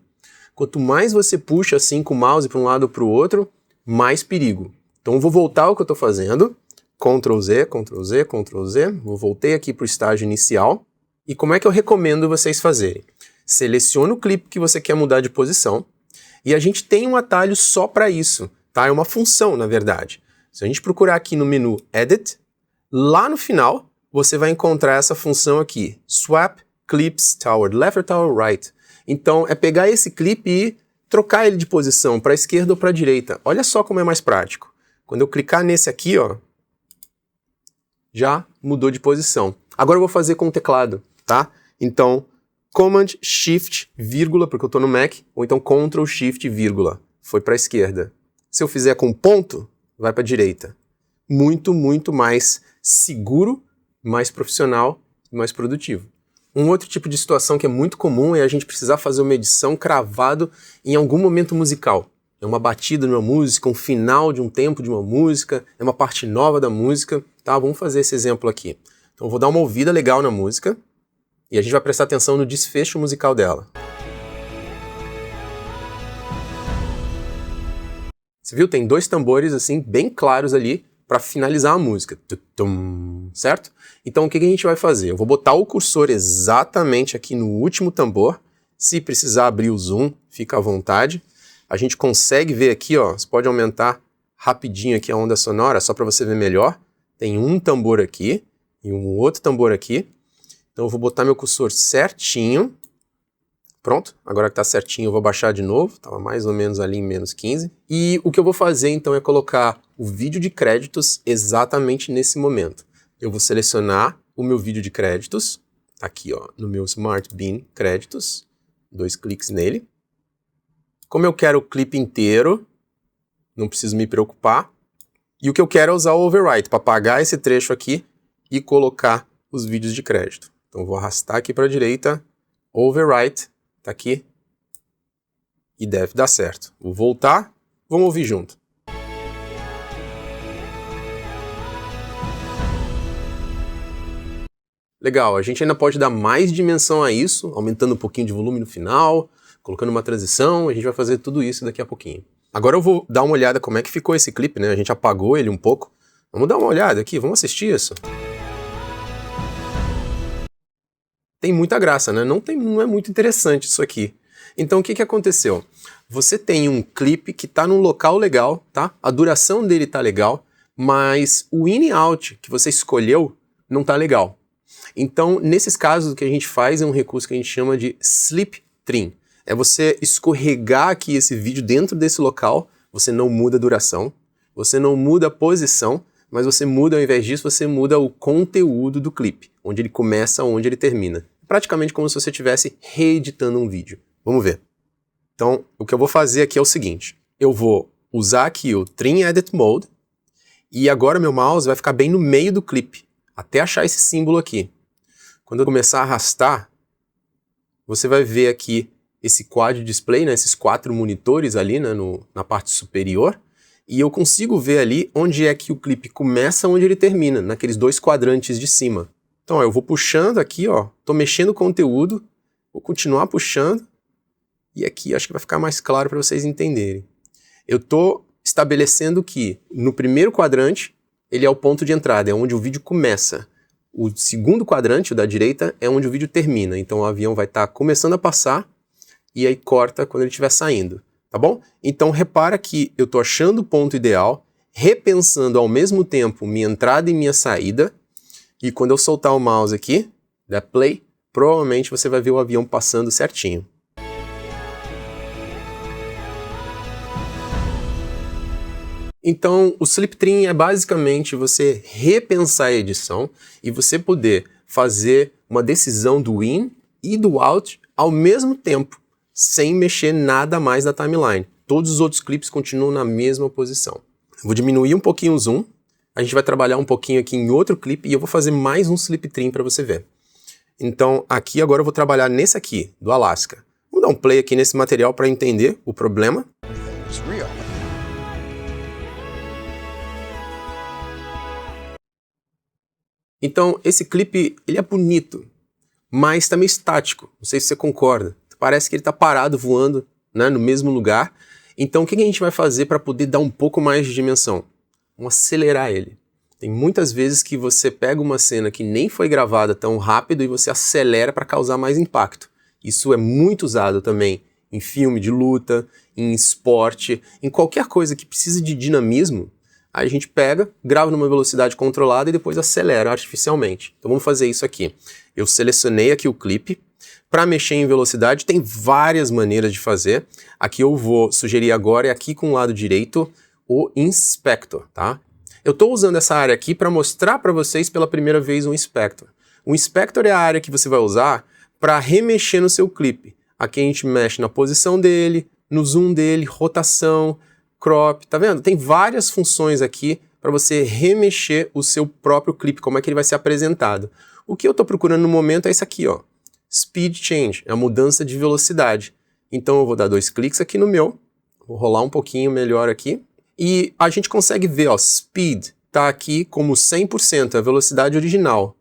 Quanto mais você puxa assim com o mouse para um lado ou para o outro, mais perigo. Então eu vou voltar ao que eu estou fazendo. Ctrl Z, Ctrl Z, Ctrl Z. Voltei aqui para o estágio inicial. E como é que eu recomendo vocês fazerem? Seleciona o clipe que você quer mudar de posição. E a gente tem um atalho só para isso, tá? É uma função, na verdade. Se a gente procurar aqui no menu Edit, lá no final, você vai encontrar essa função aqui, Swap Clips Toward Left or Toward Right. Então, é pegar esse clipe e trocar ele de posição para a esquerda ou para a direita. Olha só como é mais prático. Quando eu clicar nesse aqui, ó, já mudou de posição. Agora eu vou fazer com o teclado, tá? Então, Command, Shift, vírgula, porque eu estou no Mac, ou então Ctrl, Shift, vírgula. Foi para a esquerda. Se eu fizer com ponto, vai para a direita. Muito, muito mais seguro, mais profissional e mais produtivo. Um outro tipo de situação que é muito comum é a gente precisar fazer uma edição cravado em algum momento musical. É uma batida de uma música, um final de um tempo de uma música, é uma parte nova da música. tá? Vamos fazer esse exemplo aqui. Então eu vou dar uma ouvida legal na música e a gente vai prestar atenção no desfecho musical dela. Você viu? Tem 2 tambores assim bem claros ali para finalizar a música, certo? Então o que a gente vai fazer? Eu vou botar o cursor exatamente aqui no último tambor. Se precisar abrir o zoom, fica à vontade. A gente consegue ver aqui, ó, você pode aumentar rapidinho aqui a onda sonora, só para você ver melhor. Tem um tambor aqui e um outro tambor aqui. Então eu vou botar meu cursor certinho. Pronto, agora que está certinho eu vou baixar de novo, estava mais ou menos ali em menos 15. E o que eu vou fazer então é colocar o vídeo de créditos exatamente nesse momento. Eu vou selecionar o meu vídeo de créditos, aqui ó, no meu Smart Beam Créditos, 2 cliques nele. Como eu quero o clipe inteiro, não preciso me preocupar. E o que eu quero é usar o Overwrite, para apagar esse trecho aqui e colocar os vídeos de crédito. Então eu vou arrastar aqui para a direita, Overwrite. Tá aqui. E deve dar certo. Vou voltar. Vamos ouvir junto. Legal, a gente ainda pode dar mais dimensão a isso, aumentando um pouquinho de volume no final, colocando uma transição, a gente vai fazer tudo isso daqui a pouquinho. Agora eu vou dar uma olhada como é que ficou esse clipe, né? A gente apagou ele um pouco. Vamos dar uma olhada aqui, vamos assistir isso. Tem muita graça, né? Não é muito interessante isso aqui. Então o que aconteceu? Você tem um clipe que está num local legal, tá? A duração dele tá legal, mas o in e out que você escolheu não tá legal. Então, nesses casos, o que a gente faz é um recurso que a gente chama de Slip Trim. É você escorregar aqui esse vídeo dentro desse local, você não muda a duração, você não muda a posição, mas você muda, ao invés disso, você muda o conteúdo do clipe, onde ele começa, onde ele termina. Praticamente como se você estivesse reeditando um vídeo. Vamos ver. Então, o que eu vou fazer aqui é o seguinte. Eu vou usar aqui o Trim Edit Mode e agora meu mouse vai ficar bem no meio do clipe, até achar esse símbolo aqui. Quando eu começar a arrastar, você vai ver aqui esse quad display, né, esses 4 monitores ali, né, na parte superior, e eu consigo ver ali onde é que o clipe começa, onde ele termina, naqueles 2 quadrantes de cima. Então, ó, eu vou puxando aqui, ó, tô mexendo o conteúdo, vou continuar puxando, e aqui acho que vai ficar mais claro para vocês entenderem. Eu tô estabelecendo que no primeiro quadrante, ele é o ponto de entrada, é onde o vídeo começa. O segundo quadrante, o da direita, é onde o vídeo termina. Então o avião vai estar começando a passar e aí corta quando ele estiver saindo, tá bom? Então repara que eu tô achando o ponto ideal, repensando ao mesmo tempo minha entrada e minha saída, e quando eu soltar o mouse aqui, der play, provavelmente você vai ver o avião passando certinho. Então, o Slip Trim é basicamente você repensar a edição e você poder fazer uma decisão do in e do out ao mesmo tempo, sem mexer nada mais na timeline. Todos os outros clipes continuam na mesma posição. Eu vou diminuir um pouquinho o zoom, a gente vai trabalhar um pouquinho aqui em outro clipe e eu vou fazer mais um Slip Trim para você ver. Então, aqui agora eu vou trabalhar nesse aqui, do Alaska. Vou dar um play aqui nesse material para entender o problema. Então, esse clipe, ele é bonito, mas tá meio estático. Não sei se você concorda. Parece que ele tá parado, voando, né, no mesmo lugar. Então, o que a gente vai fazer para poder dar um pouco mais de dimensão? Vamos acelerar ele. Tem muitas vezes que você pega uma cena que nem foi gravada tão rápido e você acelera para causar mais impacto. Isso é muito usado também em filme de luta, em esporte, em qualquer coisa que precise de dinamismo. Aí a gente pega, grava numa velocidade controlada e depois acelera artificialmente. Então vamos fazer isso aqui. Eu selecionei aqui o clipe. Para mexer em velocidade tem várias maneiras de fazer. Aqui eu vou sugerir agora, é aqui com o lado direito, o Inspector, tá? Eu estou usando essa área aqui para mostrar para vocês pela primeira vez o Inspector. O Inspector é a área que você vai usar para remexer no seu clipe. Aqui a gente mexe na posição dele, no zoom dele, rotação, crop, tá vendo? Tem várias funções aqui para você remexer o seu próprio clipe, como é que ele vai ser apresentado. O que eu estou procurando no momento é isso aqui, ó. Speed Change, é a mudança de velocidade. Então eu vou dar 2 cliques aqui no meu, vou rolar um pouquinho melhor aqui, e a gente consegue ver, ó, Speed está aqui como 100%, a velocidade original.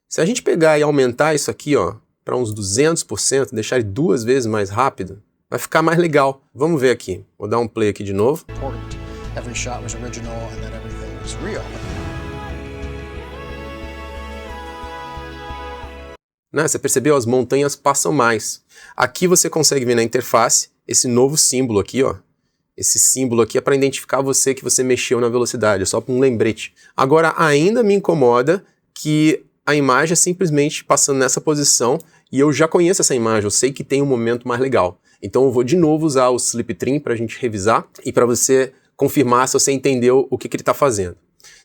Se a gente pegar e aumentar isso aqui, ó, para uns 200%, deixar ele 2 vezes mais rápido, vai ficar mais legal. Vamos ver aqui. Vou dar um play aqui de novo. Every shot was original and then everything was real. Né? Você percebeu? As montanhas passam mais. Aqui você consegue ver na interface esse novo símbolo aqui, ó. Esse símbolo aqui é para identificar você que você mexeu na velocidade, é só um lembrete. Agora, ainda me incomoda que a imagem é simplesmente passando nessa posição e eu já conheço essa imagem, eu sei que tem um momento mais legal. Então eu vou de novo usar o Slip Trim para a gente revisar e para você confirmar se você entendeu o que ele está fazendo.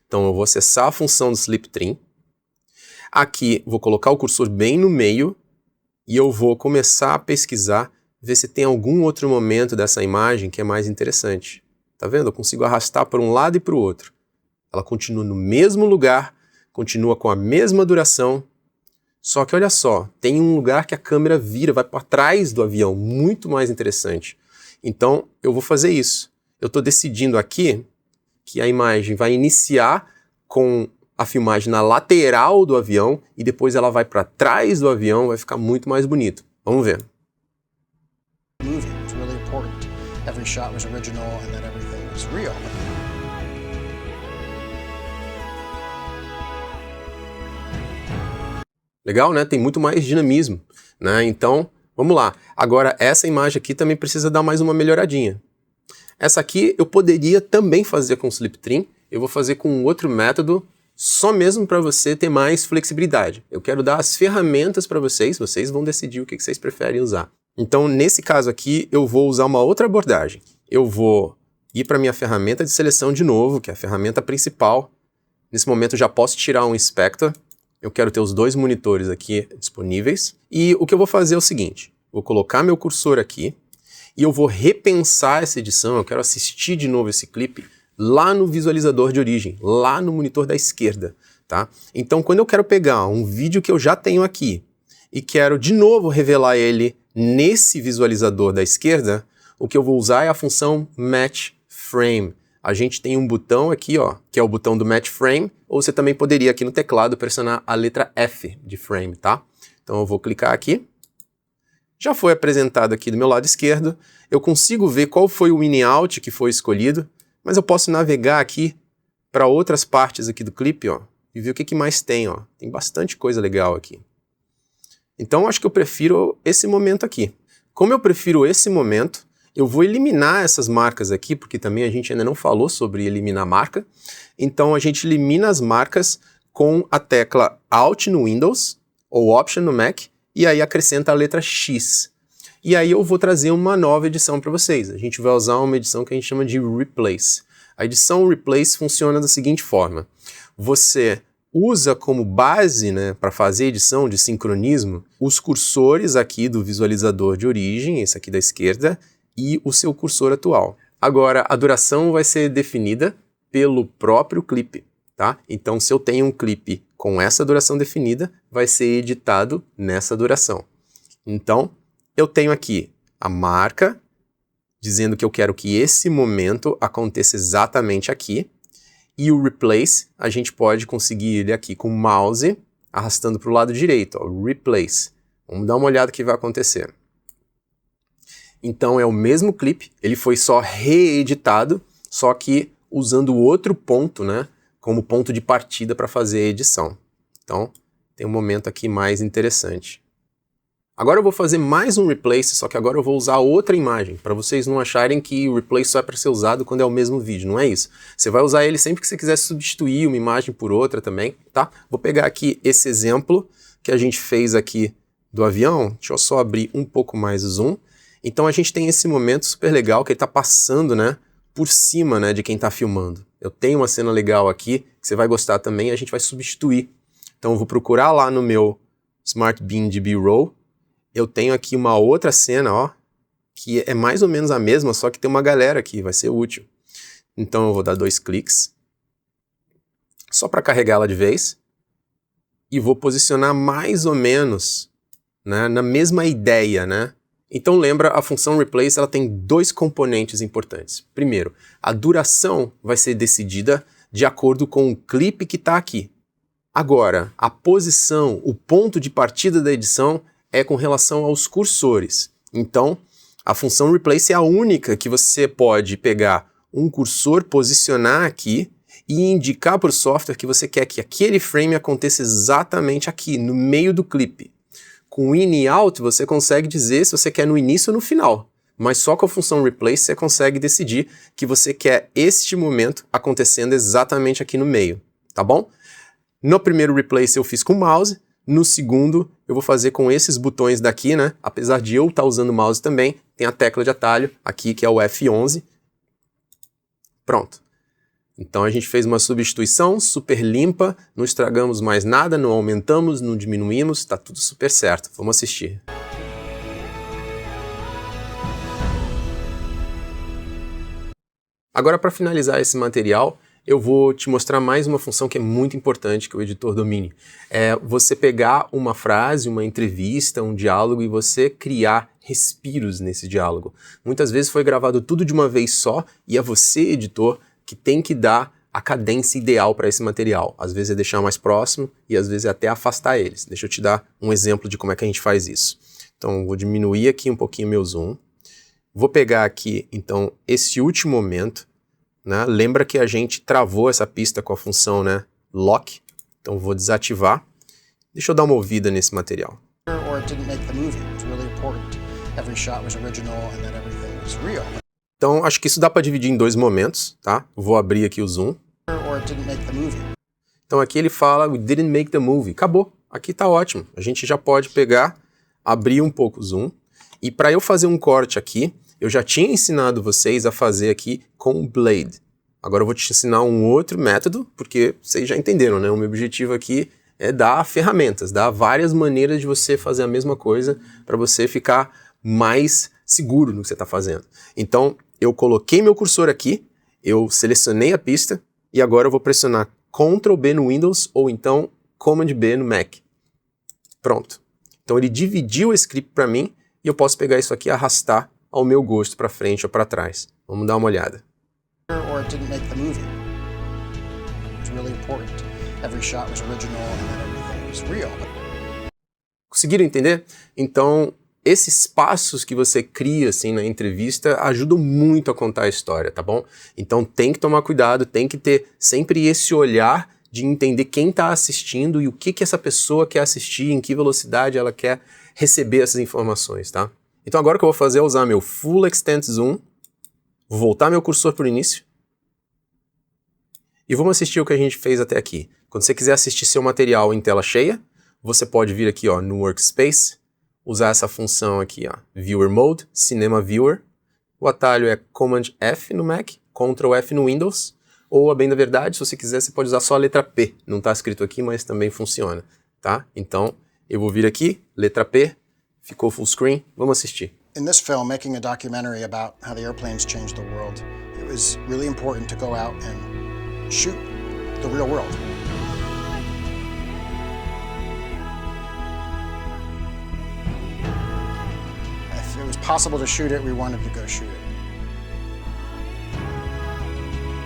Então eu vou acessar a função do Slip Trim. Aqui vou colocar o cursor bem no meio e eu vou começar a pesquisar, ver se tem algum outro momento dessa imagem que é mais interessante. Tá vendo? Eu consigo arrastar para um lado e para o outro. Ela continua no mesmo lugar, continua com a mesma duração, só que olha só, tem um lugar que a câmera vira, vai para trás do avião, muito mais interessante. Então eu vou fazer isso. Eu estou decidindo aqui que a imagem vai iniciar com a filmagem na lateral do avião e depois ela vai para trás do avião, vai ficar muito mais bonito. Vamos ver. Movie was really important. Every shot was original and then everything was real. Legal, né? Tem muito mais dinamismo, né? Então, vamos lá. Agora, essa imagem aqui também precisa dar mais uma melhoradinha. Essa aqui eu poderia também fazer com o Slip Trim. Eu vou fazer com outro método, só mesmo para você ter mais flexibilidade. Eu quero dar as ferramentas para vocês vão decidir o que vocês preferem usar. Então, nesse caso aqui, eu vou usar uma outra abordagem. Eu vou ir para minha ferramenta de seleção de novo, que é a ferramenta principal. Nesse momento eu já posso tirar um inspector. Eu quero ter os 2 monitores aqui disponíveis. E o que eu vou fazer é o seguinte, vou colocar meu cursor aqui e eu vou repensar essa edição, eu quero assistir de novo esse clipe lá no visualizador de origem, lá no monitor da esquerda, tá? Então, quando eu quero pegar um vídeo que eu já tenho aqui e quero de novo revelar ele nesse visualizador da esquerda, o que eu vou usar é a função Match Frame. A gente tem um botão aqui, ó, que é o botão do Match Frame, ou você também poderia aqui no teclado pressionar a letra F de Frame, tá? Então eu vou clicar aqui. Já foi apresentado aqui do meu lado esquerdo. Eu consigo ver qual foi o in-out que foi escolhido, mas eu posso navegar aqui para outras partes aqui do clipe, ó, e ver o que mais tem, ó. Tem bastante coisa legal aqui. Então acho que eu prefiro esse momento aqui. Como eu prefiro esse momento, eu vou eliminar essas marcas aqui, porque também a gente ainda não falou sobre eliminar marca. Então a gente elimina as marcas com a tecla Alt no Windows, ou Option no Mac, e aí acrescenta a letra X. E aí eu vou trazer uma nova edição para vocês. A gente vai usar uma edição que a gente chama de Replace. A edição Replace funciona da seguinte forma. Você usa como base, né, para fazer edição de sincronismo, os cursores aqui do visualizador de origem, esse aqui da esquerda, e o seu cursor atual. Agora, a duração vai ser definida pelo próprio clipe, tá? Então, se eu tenho um clipe com essa duração definida, vai ser editado nessa duração. Então, eu tenho aqui a marca, dizendo que eu quero que esse momento aconteça exatamente aqui, e o Replace, a gente pode conseguir ele aqui com o mouse, arrastando para o lado direito, ó, Replace. Vamos dar uma olhada no que vai acontecer. Então é o mesmo clipe, ele foi só reeditado, só que usando outro ponto, né, como ponto de partida para fazer a edição. Então tem um momento aqui mais interessante. Agora eu vou fazer mais um Replace, só que agora eu vou usar outra imagem, para vocês não acharem que o Replace só é para ser usado quando é o mesmo vídeo, não é isso. Você vai usar ele sempre que você quiser substituir uma imagem por outra também, tá? Vou pegar aqui esse exemplo que a gente fez aqui do avião, deixa eu só abrir um pouco mais o zoom. Então a gente tem esse momento super legal que ele está passando, né, por cima, né, de quem está filmando. Eu tenho uma cena legal aqui, que você vai gostar também, a gente vai substituir. Então eu vou procurar lá no meu Smart Beam de B-Roll. Eu tenho aqui uma outra cena, ó, que é mais ou menos a mesma, só que tem uma galera aqui, vai ser útil. Então eu vou dar 2 cliques, só para carregar ela de vez, e vou posicionar mais ou menos, né, na mesma ideia, né? Então lembra, a função Replace ela tem 2 componentes importantes. Primeiro, a duração vai ser decidida de acordo com o clipe que está aqui. Agora, a posição, o ponto de partida da edição é com relação aos cursores. Então, a função replace é a única que você pode pegar um cursor, posicionar aqui e indicar para o software que você quer que aquele frame aconteça exatamente aqui, no meio do clipe. Com o in e out, você consegue dizer se você quer no início ou no final. Mas só com a função replace você consegue decidir que você quer este momento acontecendo exatamente aqui no meio, tá bom? No primeiro replace eu fiz com o mouse, no segundo eu vou fazer com esses botões daqui, né? Apesar de eu estar usando o mouse também, tem a tecla de atalho aqui que é o F11. Pronto. Então a gente fez uma substituição super limpa, não estragamos mais nada, não aumentamos, não diminuímos, está tudo super certo. Vamos assistir. Agora, para finalizar esse material, eu vou te mostrar mais uma função que é muito importante que o editor domine. É você pegar uma frase, uma entrevista, um diálogo e você criar respiros nesse diálogo. Muitas vezes foi gravado tudo de uma vez só e é você, editor, que tem que dar a cadência ideal para esse material. Às vezes é deixar mais próximo e às vezes é até afastar eles. Deixa eu te dar um exemplo de como é que a gente faz isso. Então, vou diminuir aqui um pouquinho meu zoom. Vou pegar aqui, então, esse último momento, né? Lembra que a gente travou essa pista com a função, né, lock. Então, vou desativar. Deixa eu dar uma ouvida nesse material. Então, acho que isso dá para dividir em dois momentos, tá? Vou abrir aqui o zoom. Então, aqui ele fala, we didn't make the movie. Acabou. Aqui tá ótimo. A gente já pode pegar, abrir um pouco o zoom. E para eu fazer um corte aqui, eu já tinha ensinado vocês a fazer aqui com o Blade. Agora eu vou te ensinar um outro método, porque vocês já entenderam, né? O meu objetivo aqui é dar ferramentas, dar várias maneiras de você fazer a mesma coisa para você ficar mais seguro no que você está fazendo. Então, eu coloquei meu cursor aqui, eu selecionei a pista e agora eu vou pressionar Ctrl B no Windows ou então Command B no Mac. Pronto. Então ele dividiu o script para mim e eu posso pegar isso aqui e arrastar ao meu gosto para frente ou para trás. Vamos dar uma olhada. Conseguiram entender? Então, esses passos que você cria assim na entrevista ajudam muito a contar a história, tá bom? Então tem que tomar cuidado, tem que ter sempre esse olhar de entender quem está assistindo e o que essa pessoa quer assistir, em que velocidade ela quer receber essas informações, tá? Então agora o que eu vou fazer é usar meu Full Extent Zoom, vou voltar meu cursor para o início e vamos assistir o que a gente fez até aqui. Quando você quiser assistir seu material em tela cheia, você pode vir aqui ó, no Workspace, usar essa função aqui, ó, Viewer Mode, Cinema Viewer. O atalho é Command F no Mac, Ctrl F no Windows, ou a bem da verdade, se você quiser, você pode usar só a letra P. Não está escrito aqui, mas também funciona, tá? Então, eu vou vir aqui, letra P, ficou full screen, vamos assistir. In this film, making a documentary about how the airplanes changed the world, it was really important to go out and shoot the real world. If it was possible to shoot it, we wanted to go shoot it.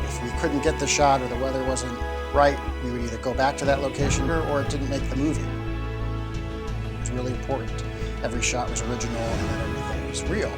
If we couldn't get the shot or the weather wasn't right, we would either go back to that location or it didn't make the movie. It was really important. Every shot was original and then everything was real.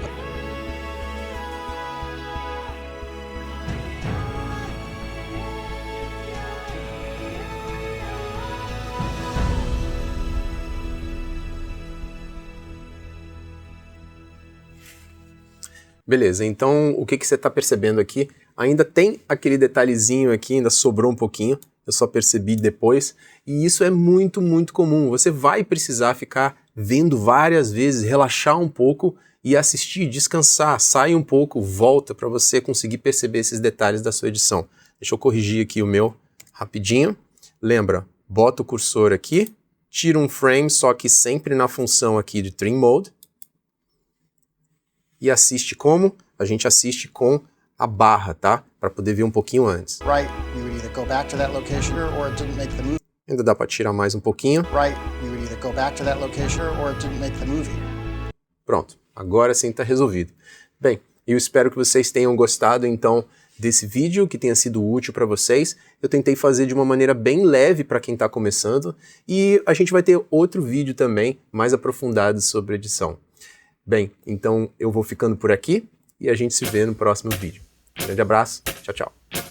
Beleza, então o que você está percebendo aqui? Ainda tem aquele detalhezinho aqui, ainda sobrou um pouquinho, eu só percebi depois, e isso é muito, muito comum. Você vai precisar ficar vendo várias vezes, relaxar um pouco e assistir, descansar, sai um pouco, volta para você conseguir perceber esses detalhes da sua edição. Deixa eu corrigir aqui o meu rapidinho. Lembra, bota o cursor aqui, tira um frame, só que sempre na função aqui de Trim Mode, e assiste como? A gente assiste com a barra, tá? Para poder ver um pouquinho antes. Ainda dá para tirar mais um pouquinho. Pronto, agora sim está resolvido. Bem, eu espero que vocês tenham gostado, então desse vídeo, que tenha sido útil para vocês. Eu tentei fazer de uma maneira bem leve para quem está começando, e a gente vai ter outro vídeo também mais aprofundado sobre edição. Bem, então eu vou ficando por aqui e a gente se vê no próximo vídeo. Um grande abraço, tchau, tchau.